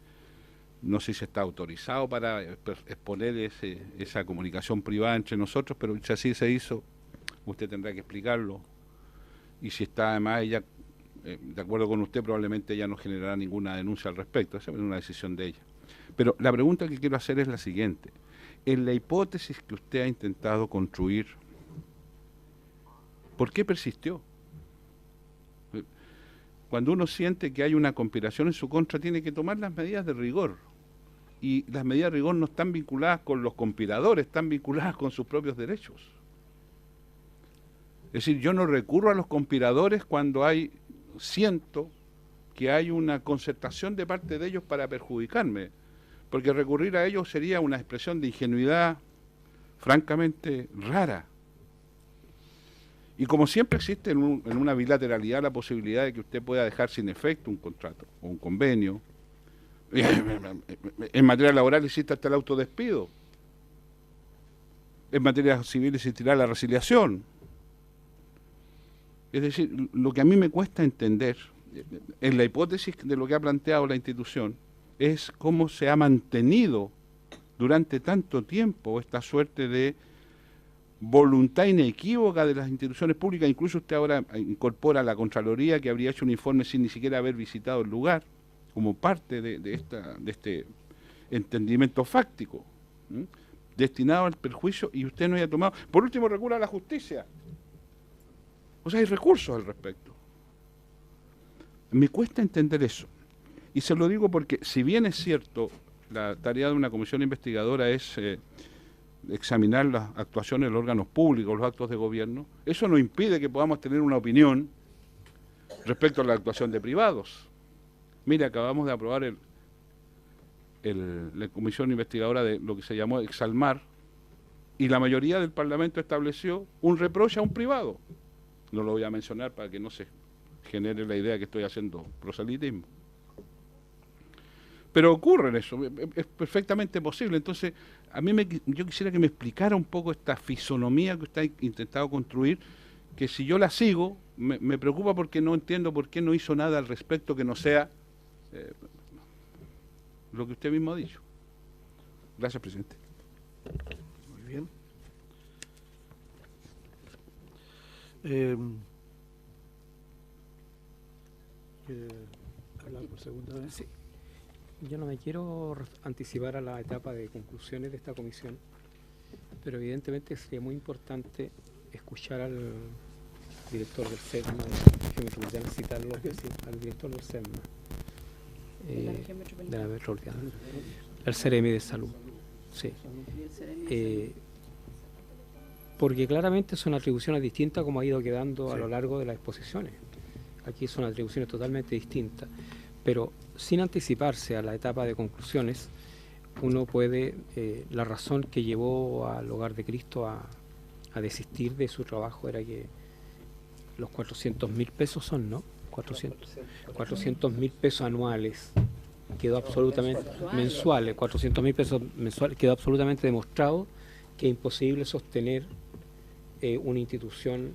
S3: No sé si está autorizado para exponer esa comunicación privada entre nosotros, pero si así se hizo, usted tendrá que explicarlo. Y si está además ella, de acuerdo con usted, probablemente ella no generará ninguna denuncia al respecto. Esa es una decisión de ella. Pero la pregunta que quiero hacer es la siguiente. En la hipótesis que usted ha intentado construir, ¿por qué persistió? Cuando uno siente que hay una conspiración en su contra, tiene que tomar las medidas de rigor. Y las medidas de rigor no están vinculadas con los conspiradores, están vinculadas con sus propios derechos. Es decir, yo no recurro a los conspiradores cuando siento que hay una concertación de parte de ellos para perjudicarme, porque recurrir a ellos sería una expresión de ingenuidad francamente rara. Y como siempre existe en una bilateralidad la posibilidad de que usted pueda dejar sin efecto un contrato o un convenio. En materia laboral existe hasta el autodespido. En materia civil existirá la resiliación. Es decir, lo que a mí me cuesta entender, en la hipótesis de lo que ha planteado la institución, es cómo se ha mantenido durante tanto tiempo esta suerte de voluntad inequívoca de las instituciones públicas. Incluso usted ahora incorpora a la Contraloría, que habría hecho un informe sin ni siquiera haber visitado el lugar, como parte de este entendimiento fáctico, destinado al perjuicio, y usted no haya tomado. Por último, recurre a la justicia. O sea, hay recursos al respecto. Me cuesta entender eso. Y se lo digo porque, si bien es cierto, la tarea de una comisión investigadora es examinar las actuaciones de los órganos públicos, los actos de gobierno, eso no impide que podamos tener una opinión respecto a la actuación de privados. Mire, acabamos de aprobar la comisión investigadora de lo que se llamó Exalmar, y la mayoría del Parlamento estableció un reproche a un privado. No lo voy a mencionar para que no se genere la idea que estoy haciendo proselitismo. Pero ocurre en eso, es perfectamente posible. Entonces, yo quisiera que me explicara un poco esta fisonomía que usted ha intentado construir, que si yo la sigo, me preocupa porque no entiendo por qué no hizo nada al respecto que no sea lo que usted mismo ha dicho. Gracias, presidente.
S1: Muy bien. ¿Quiere hablar por segunda vez?
S7: Sí. Yo no me quiero anticipar a la etapa de conclusiones de esta comisión, pero evidentemente sería muy importante escuchar al director del SEDMA, que me permitan citarlo, al director del SEDMA, de la metropolitana, el CEREMI de Salud. Sí. Porque claramente son atribuciones distintas como ha ido quedando a lo largo de las exposiciones. Aquí son atribuciones totalmente distintas, pero sin anticiparse a la etapa de conclusiones, uno puede, la razón que llevó al Hogar de Cristo a desistir de su trabajo era que los 400.000 pesos son, ¿no? 400.000 pesos anuales, quedó absolutamente, mensuales, 400.000 pesos mensuales, quedó absolutamente demostrado que es imposible sostener una institución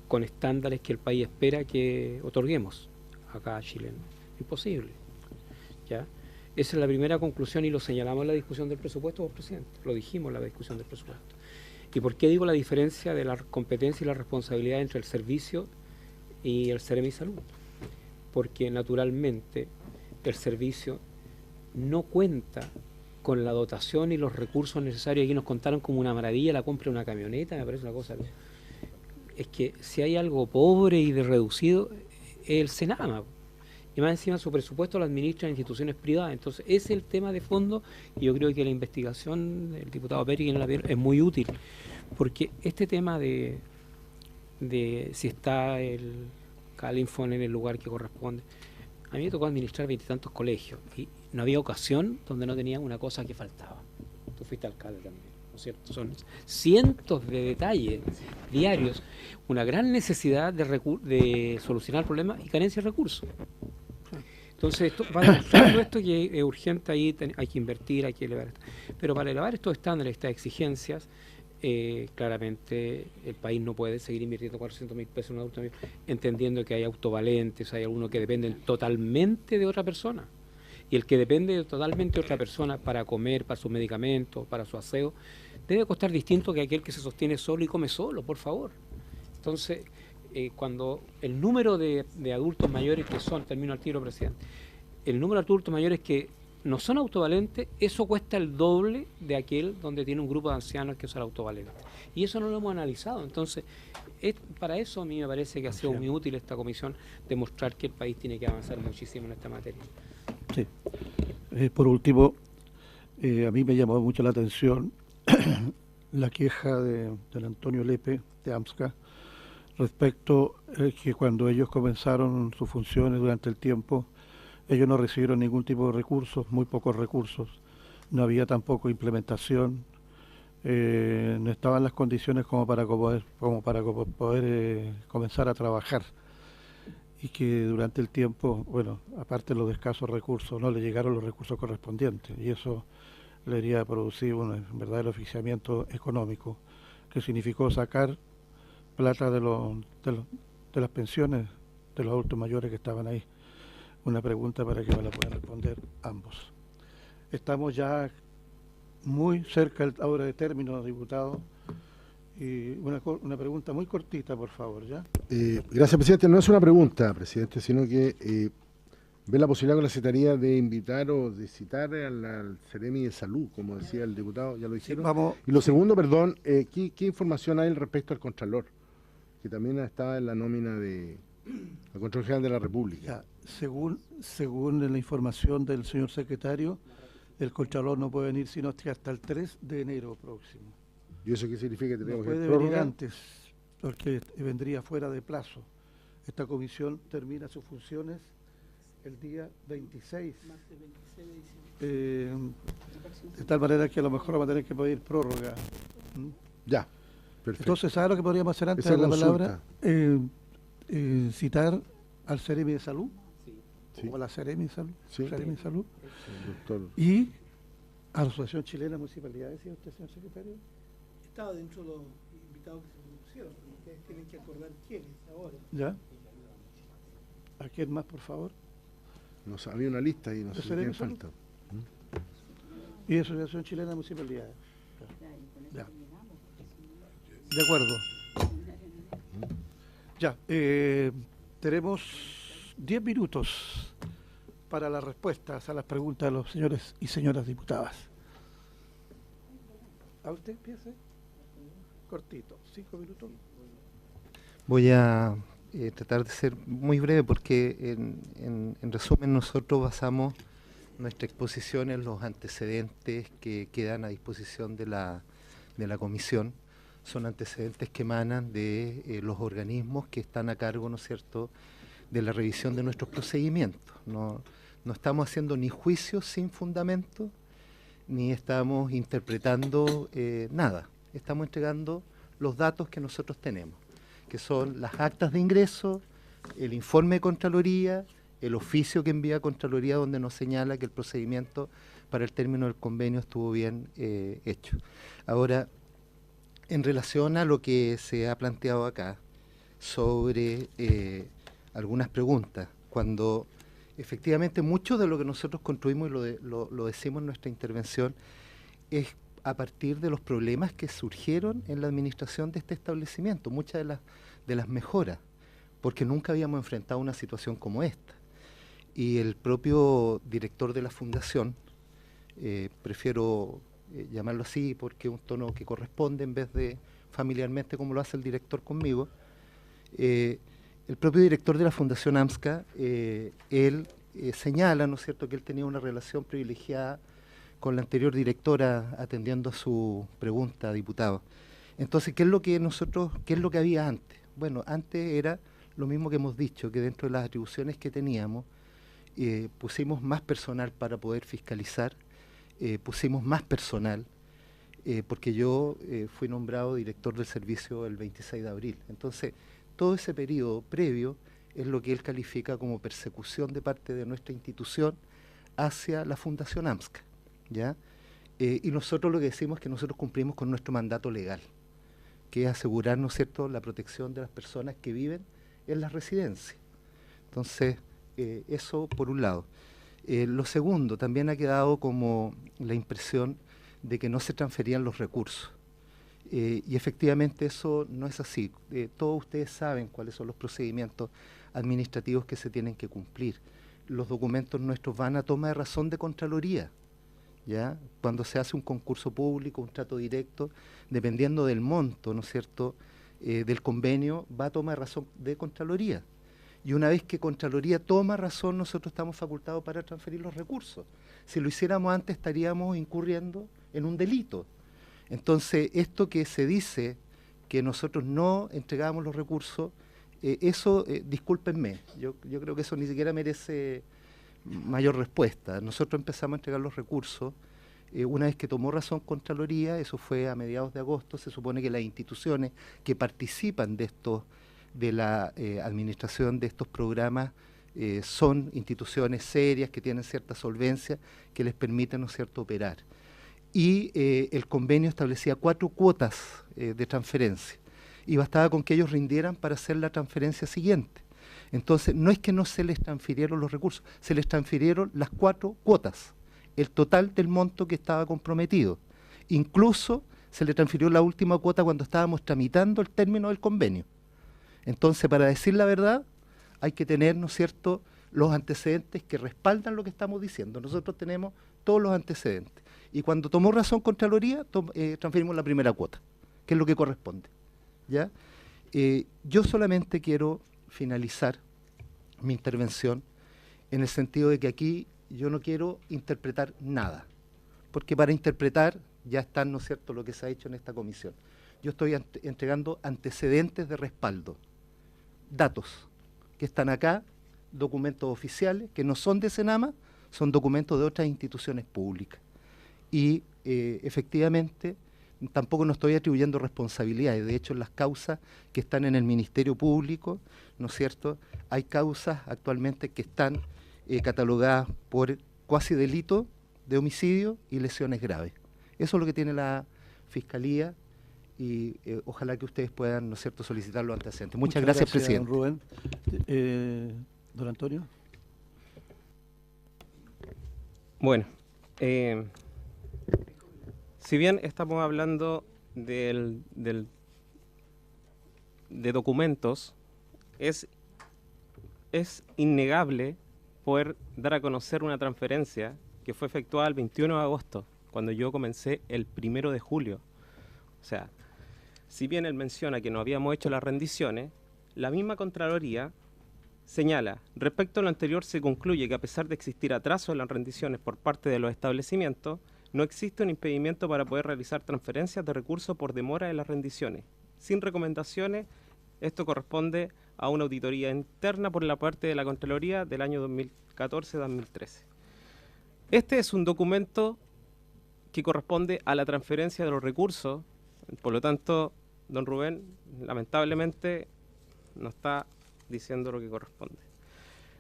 S7: con estándares que el país espera que otorguemos acá a Chile. Imposible. ¿Ya? Esa es la primera conclusión y lo señalamos en la discusión del presupuesto, presidente. Lo dijimos en la discusión del presupuesto. ¿Y por qué digo la diferencia de la competencia y la responsabilidad entre el servicio y el Seremi Salud? Porque naturalmente el servicio no cuenta con la dotación y los recursos necesarios. Aquí nos contaron como una maravilla la compra de una camioneta, me parece una cosa. Es que si hay algo pobre y de reducido, es el Senama. Y más encima su presupuesto lo administran instituciones privadas. Entonces ese es el tema de fondo y yo creo que la investigación del diputado Pérez es muy útil. Porque este tema de si está el Calinfon en el lugar que corresponde, a mí me tocó administrar 20 y tantos colegios y no había ocasión donde no tenía una cosa que faltaba. Tú fuiste alcalde también, ¿no es cierto? Son cientos de detalles diarios, una gran necesidad de solucionar problemas y carencia de recursos. Entonces, esto va demostrando esto que es urgente, ahí hay que invertir, hay que elevar esto. Pero para elevar estos estándares, estas exigencias, claramente el país no puede seguir invirtiendo 400.000 pesos en un adulto mayor, entendiendo que hay autovalentes, hay algunos que dependen totalmente de otra persona. Y el que depende totalmente de otra persona para comer, para sus medicamentos, para su aseo, debe costar distinto que aquel que se sostiene solo y come solo, por favor. Entonces, cuando el número de adultos mayores que son, termino al tiro, presidente, el número de adultos mayores que no son autovalentes, eso cuesta el doble de aquel donde tiene un grupo de ancianos que son autovalentes. Y eso no lo hemos analizado. Entonces, para eso a mí me parece que ha sido muy útil esta comisión, demostrar que el país tiene que avanzar muchísimo en esta materia.
S1: Sí. Por último, a mí me llamó mucho la atención la queja del Antonio Lepe, de AMSCA, respecto que cuando ellos comenzaron sus funciones durante el tiempo, ellos no recibieron ningún tipo de recursos, muy pocos recursos, no había tampoco implementación, no estaban las condiciones como para poder comenzar a trabajar, y que durante el tiempo, bueno, aparte de los escasos recursos, no le llegaron los recursos correspondientes, y eso le iría producir un verdadero asfixiamiento económico, que significó sacar plata de las pensiones de los adultos mayores que estaban ahí. Una pregunta para que me la puedan responder ambos. Estamos ya muy cerca de la hora de término, diputado. Y una pregunta muy cortita, por favor, ¿ya?
S6: Gracias, presidente. No es una pregunta, presidente, sino que ve la posibilidad con la Secretaría de invitar o de citar al Seremi de Salud, como decía el diputado, ya lo dijeron.
S1: Vamos.
S6: Y lo segundo, perdón, ¿qué información hay respecto al Contralor? Que también estaba en la nómina de la Contralor General de la República.
S1: Ya, según la información del señor secretario, el Contralor no puede venir sino hasta el 3 de enero próximo.
S6: ¿Y eso qué significa? Que tenemos
S1: no puede
S6: que
S1: venir antes, porque vendría fuera de plazo. Esta comisión termina sus funciones el día 26. De tal manera que a lo mejor vamos a tener que pedir prórroga.
S6: Ya, perfecto.
S1: Entonces, ¿sabes lo que podríamos hacer antes
S6: Esa
S1: de la
S6: consulta.
S1: palabra? Citar al Seremi de Salud,
S6: Sí.
S1: o a la Seremi de Salud,
S6: Sí.
S1: Seremi de Salud,
S6: Doctor.
S1: y a la Asociación Chilena de Municipalidades, ¿decía usted, señor secretario?
S2: Estaba dentro de los invitados que se propusieron, pero ustedes tienen que acordar quiénes ahora.
S1: ¿Ya? ¿A quién más, por favor?
S6: No, había una lista y no
S1: ¿De
S6: sé
S1: Seremi
S6: quién
S1: Salud?
S6: falta.
S1: Y Asociación Chilena de Municipalidades. Ya. De acuerdo. Ya, tenemos 10 minutos para las respuestas a las preguntas de los señores y señoras diputadas. ¿A usted empiece? Cortito, 5 minutos.
S4: Voy a tratar de ser muy breve porque en resumen nosotros basamos nuestra exposición en los antecedentes que quedan a disposición de la comisión. Son antecedentes que emanan de los organismos que están a cargo, ¿no es cierto?, de la revisión de nuestros procedimientos. No estamos haciendo ni juicios sin fundamento, ni estamos interpretando nada. Estamos entregando los datos que nosotros tenemos, que son las actas de ingreso, el informe de Contraloría, el oficio que envía Contraloría donde nos señala que el procedimiento para el término del convenio estuvo bien hecho. Ahora, En relación a lo que se ha planteado acá sobre algunas preguntas, cuando efectivamente mucho de lo que nosotros construimos y lo decimos en nuestra intervención es a partir de los problemas que surgieron en la administración de este establecimiento, muchas de las mejoras, porque nunca habíamos enfrentado una situación como esta. Y el propio director de la fundación, prefiero llamarlo así porque es un tono que corresponde en vez de familiarmente como lo hace el director conmigo, el propio director de la Fundación AMSCA, él señala, ¿no es cierto?, que él tenía una relación privilegiada con la anterior directora atendiendo a su pregunta, diputado. Entonces, ¿qué es lo que había antes? Bueno, antes era lo mismo que hemos dicho, que dentro de las atribuciones que teníamos, pusimos más personal para poder fiscalizar, pusimos más personal, porque yo fui nombrado director del servicio el 26 de abril. Entonces, todo ese periodo previo es lo que él califica como persecución de parte de nuestra institución hacia la Fundación AMSCA, ¿ya? Y nosotros lo que decimos es que nosotros cumplimos con nuestro mandato legal, que es asegurar, ¿no es cierto?, la protección de las personas que viven en las residencias. Entonces, eso por un lado. Lo segundo, también ha quedado como la impresión de que no se transferían los recursos. Y efectivamente eso no es así. Todos ustedes saben cuáles son los procedimientos administrativos que se tienen que cumplir. Los documentos nuestros van a toma de razón de Contraloría, ¿ya? Cuando se hace un concurso público, un trato directo, dependiendo del monto, ¿no es cierto?, del convenio, va a toma de razón de Contraloría. Y una vez que Contraloría toma razón, nosotros estamos facultados para transferir los recursos. Si lo hiciéramos antes, estaríamos incurriendo en un delito. Entonces, esto que se dice, que nosotros no entregábamos los recursos, eso, discúlpenme, yo creo que eso ni siquiera merece mayor respuesta. Nosotros empezamos a entregar los recursos una vez que tomó razón Contraloría, eso fue a mediados de agosto. Se supone que las instituciones que participan de la administración de estos programas son instituciones serias, que tienen cierta solvencia, que les permiten, ¿no es cierto?, operar. Y el convenio establecía 4 cuotas de transferencia, y bastaba con que ellos rindieran para hacer la transferencia siguiente. Entonces, no es que no se les transfirieron los recursos, se les transfirieron las 4 cuotas, el total del monto que estaba comprometido. Incluso se le transfirió la última cuota cuando estábamos tramitando el término del convenio. Entonces, para decir la verdad, hay que tener, ¿no es cierto?, los antecedentes que respaldan lo que estamos diciendo. Nosotros tenemos todos los antecedentes. Y cuando tomó razón Contraloría, transferimos la primera cuota, que es lo que corresponde, ¿ya? Yo solamente quiero finalizar mi intervención en el sentido de que aquí yo no quiero interpretar nada, porque para interpretar ya está, ¿no es cierto?, lo que se ha hecho en esta comisión. Yo estoy entregando antecedentes de respaldo, datos que están acá, documentos oficiales que no son de Senama, son documentos de otras instituciones públicas. Y efectivamente tampoco no estoy atribuyendo responsabilidades. De hecho, las causas que están en el Ministerio Público, ¿no es cierto?, hay causas actualmente que están catalogadas por cuasi delito de homicidio y lesiones graves. Eso es lo que tiene la Fiscalía, y ojalá que ustedes puedan, ¿no es cierto?, solicitar los antecedentes. Muchas gracias, presidente.
S1: Don Rubén. Don Antonio.
S5: Bueno, si bien estamos hablando de documentos, es innegable poder dar a conocer una transferencia que fue efectuada el 21 de agosto, cuando yo comencé el 1 de julio. O sea, si bien él menciona que no habíamos hecho las rendiciones, la misma Contraloría señala: respecto a lo anterior se concluye que a pesar de existir atraso en las rendiciones por parte de los establecimientos, no existe un impedimento para poder realizar transferencias de recursos por demora en las rendiciones. Sin recomendaciones, esto corresponde a una auditoría interna por la parte de la Contraloría del año 2014-2013. Este es un documento que corresponde a la transferencia de los recursos. Por lo tanto, don Rubén, lamentablemente, no está diciendo lo que corresponde.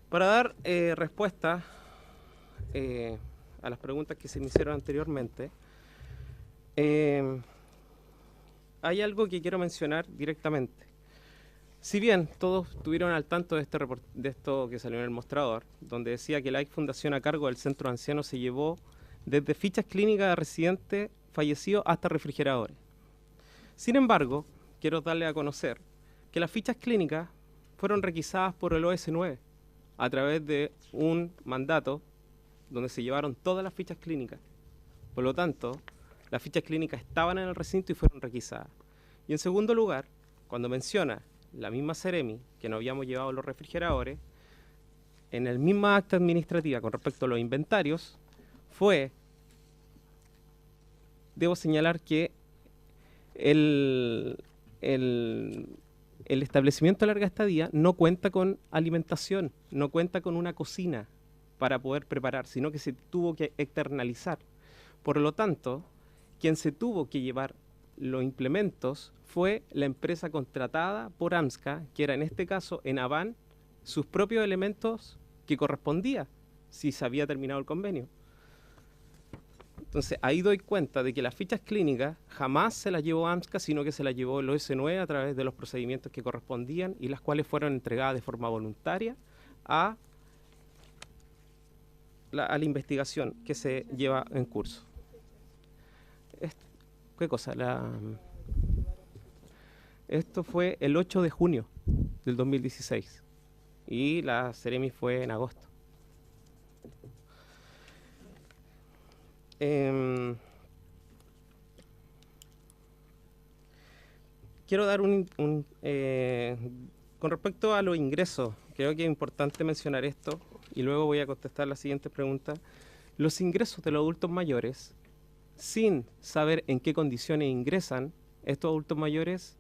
S5: Para dar respuesta a las preguntas que se me hicieron anteriormente, hay algo que quiero mencionar directamente. Si bien todos estuvieron al tanto de de esto que salió en el mostrador, donde decía que la ex fundación a cargo del centro de ancianos se llevó desde fichas clínicas de residentes fallecidos hasta refrigeradores. Sin embargo, quiero darle a conocer que las fichas clínicas fueron requisadas por el OS9 a través de un mandato donde se llevaron todas las fichas clínicas. Por lo tanto, las fichas clínicas estaban en el recinto y fueron requisadas. Y en segundo lugar, cuando menciona la misma Seremi que no habíamos llevado los refrigeradores, en el mismo acta administrativa con respecto a los inventarios, debo señalar que el establecimiento de larga estadía no cuenta con alimentación, no cuenta con una cocina para poder preparar, sino que se tuvo que externalizar. Por lo tanto, quien se tuvo que llevar los implementos fue la empresa contratada por AMSCA, que era en este caso en Avan, sus propios elementos que correspondía si se había terminado el convenio. Entonces ahí doy cuenta de que las fichas clínicas jamás se las llevó AMSCA, sino que se las llevó el OS9 a través de los procedimientos que correspondían y las cuales fueron entregadas de forma voluntaria a la investigación que se lleva en curso. ¿Qué cosa? Esto fue el 8 de junio del 2016 y la Seremi fue en agosto. Quiero dar con respecto a los ingresos, creo que es importante mencionar esto y luego voy a contestar la siguiente pregunta. Los ingresos de los adultos mayores, sin saber en qué condiciones ingresan estos adultos mayores,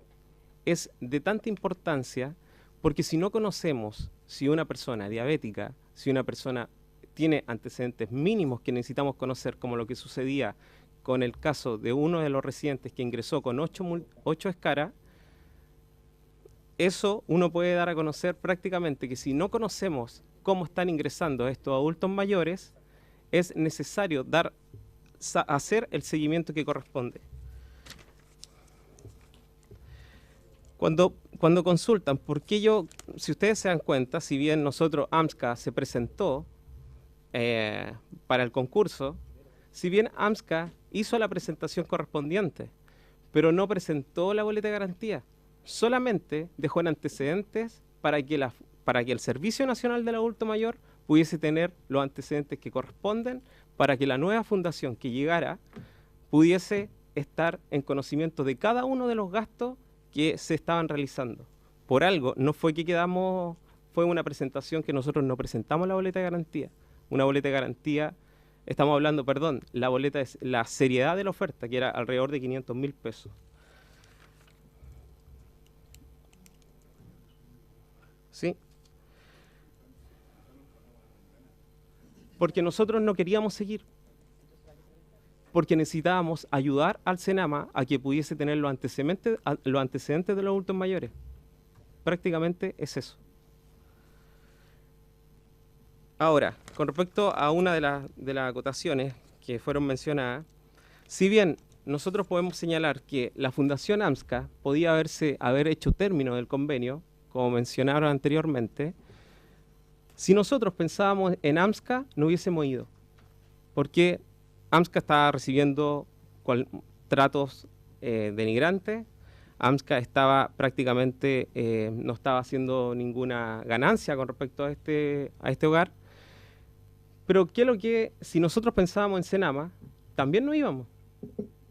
S5: es de tanta importancia porque si no conocemos si una persona diabética, si una persona tiene antecedentes mínimos que necesitamos conocer, como lo que sucedía con el caso de uno de los residentes que ingresó con 8 escaras, eso uno puede dar a conocer prácticamente que si no conocemos cómo están ingresando estos adultos mayores, es necesario hacer el seguimiento que corresponde. Cuando consultan, porque si ustedes se dan cuenta, si bien nosotros, AMSCA, se presentó para el concurso, si bien AMSCA hizo la presentación correspondiente, pero no presentó la boleta de garantía, solamente dejó en antecedentes para que el Servicio Nacional del Adulto Mayor pudiese tener los antecedentes que corresponden para que la nueva fundación que llegara pudiese estar en conocimiento de cada uno de los gastos que se estaban realizando. Por algo, no fue que fue una presentación que nosotros no presentamos la boleta de garantía. Una boleta de garantía, estamos hablando, la boleta es la seriedad de la oferta, que era alrededor de 500.000 pesos. ¿Sí? Porque nosotros no queríamos seguir. Porque necesitábamos ayudar al Senama a que pudiese tener los antecedentes de los adultos mayores. Prácticamente es eso. Ahora, con respecto a una de las acotaciones que fueron mencionadas, si bien nosotros podemos señalar que la Fundación AMSCA podía haber hecho término del convenio, como mencionaron anteriormente, si nosotros pensábamos en AMSCA, no hubiésemos ido. Porque AMSCA estaba recibiendo tratos denigrantes, AMSCA estaba prácticamente, no estaba haciendo ninguna ganancia con respecto a este hogar. Pero si nosotros pensábamos en Senama, también no íbamos.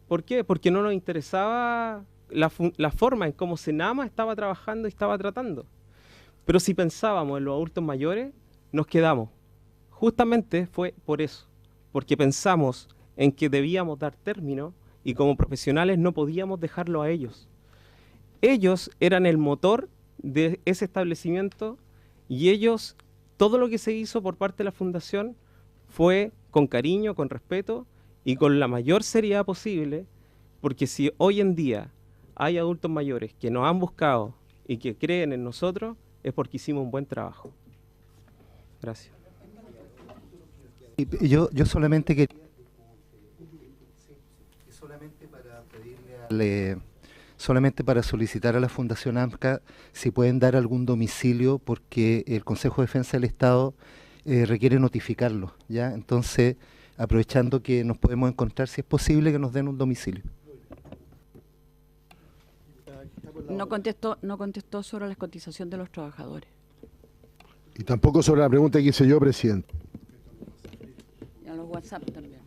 S5: ¿Por qué? Porque no nos interesaba la forma en cómo Senama estaba trabajando y estaba tratando. Pero si pensábamos en los adultos mayores, nos quedamos. Justamente fue por eso, porque pensamos en que debíamos dar término y como profesionales no podíamos dejarlo a ellos. Ellos eran el motor de ese establecimiento y ellos, todo lo que se hizo por parte de la Fundación fue con cariño, con respeto y con la mayor seriedad posible, porque si hoy en día hay adultos mayores que nos han buscado y que creen en nosotros, es porque hicimos un buen trabajo. Gracias.
S4: Yo solamente quería... Solamente para pedirle al solamente para solicitar a la Fundación AMSCA si pueden dar algún domicilio, porque el Consejo de Defensa del Estado requiere notificarlo, ¿ya? Entonces, aprovechando que nos podemos encontrar, si es posible, que nos den un domicilio.
S8: No contestó sobre la cotización de los trabajadores.
S6: Y tampoco sobre la pregunta que hice yo, presidente.
S8: Y a los WhatsApp también.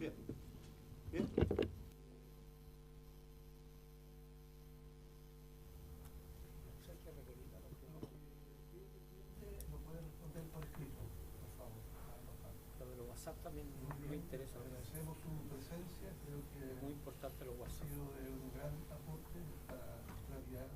S7: Lo de los WhatsApp también me interesa.
S1: Agradecemos su presencia, creo que
S7: Es muy importante los
S1: ha
S7: WhatsApp.
S1: sido de un gran aporte para claridad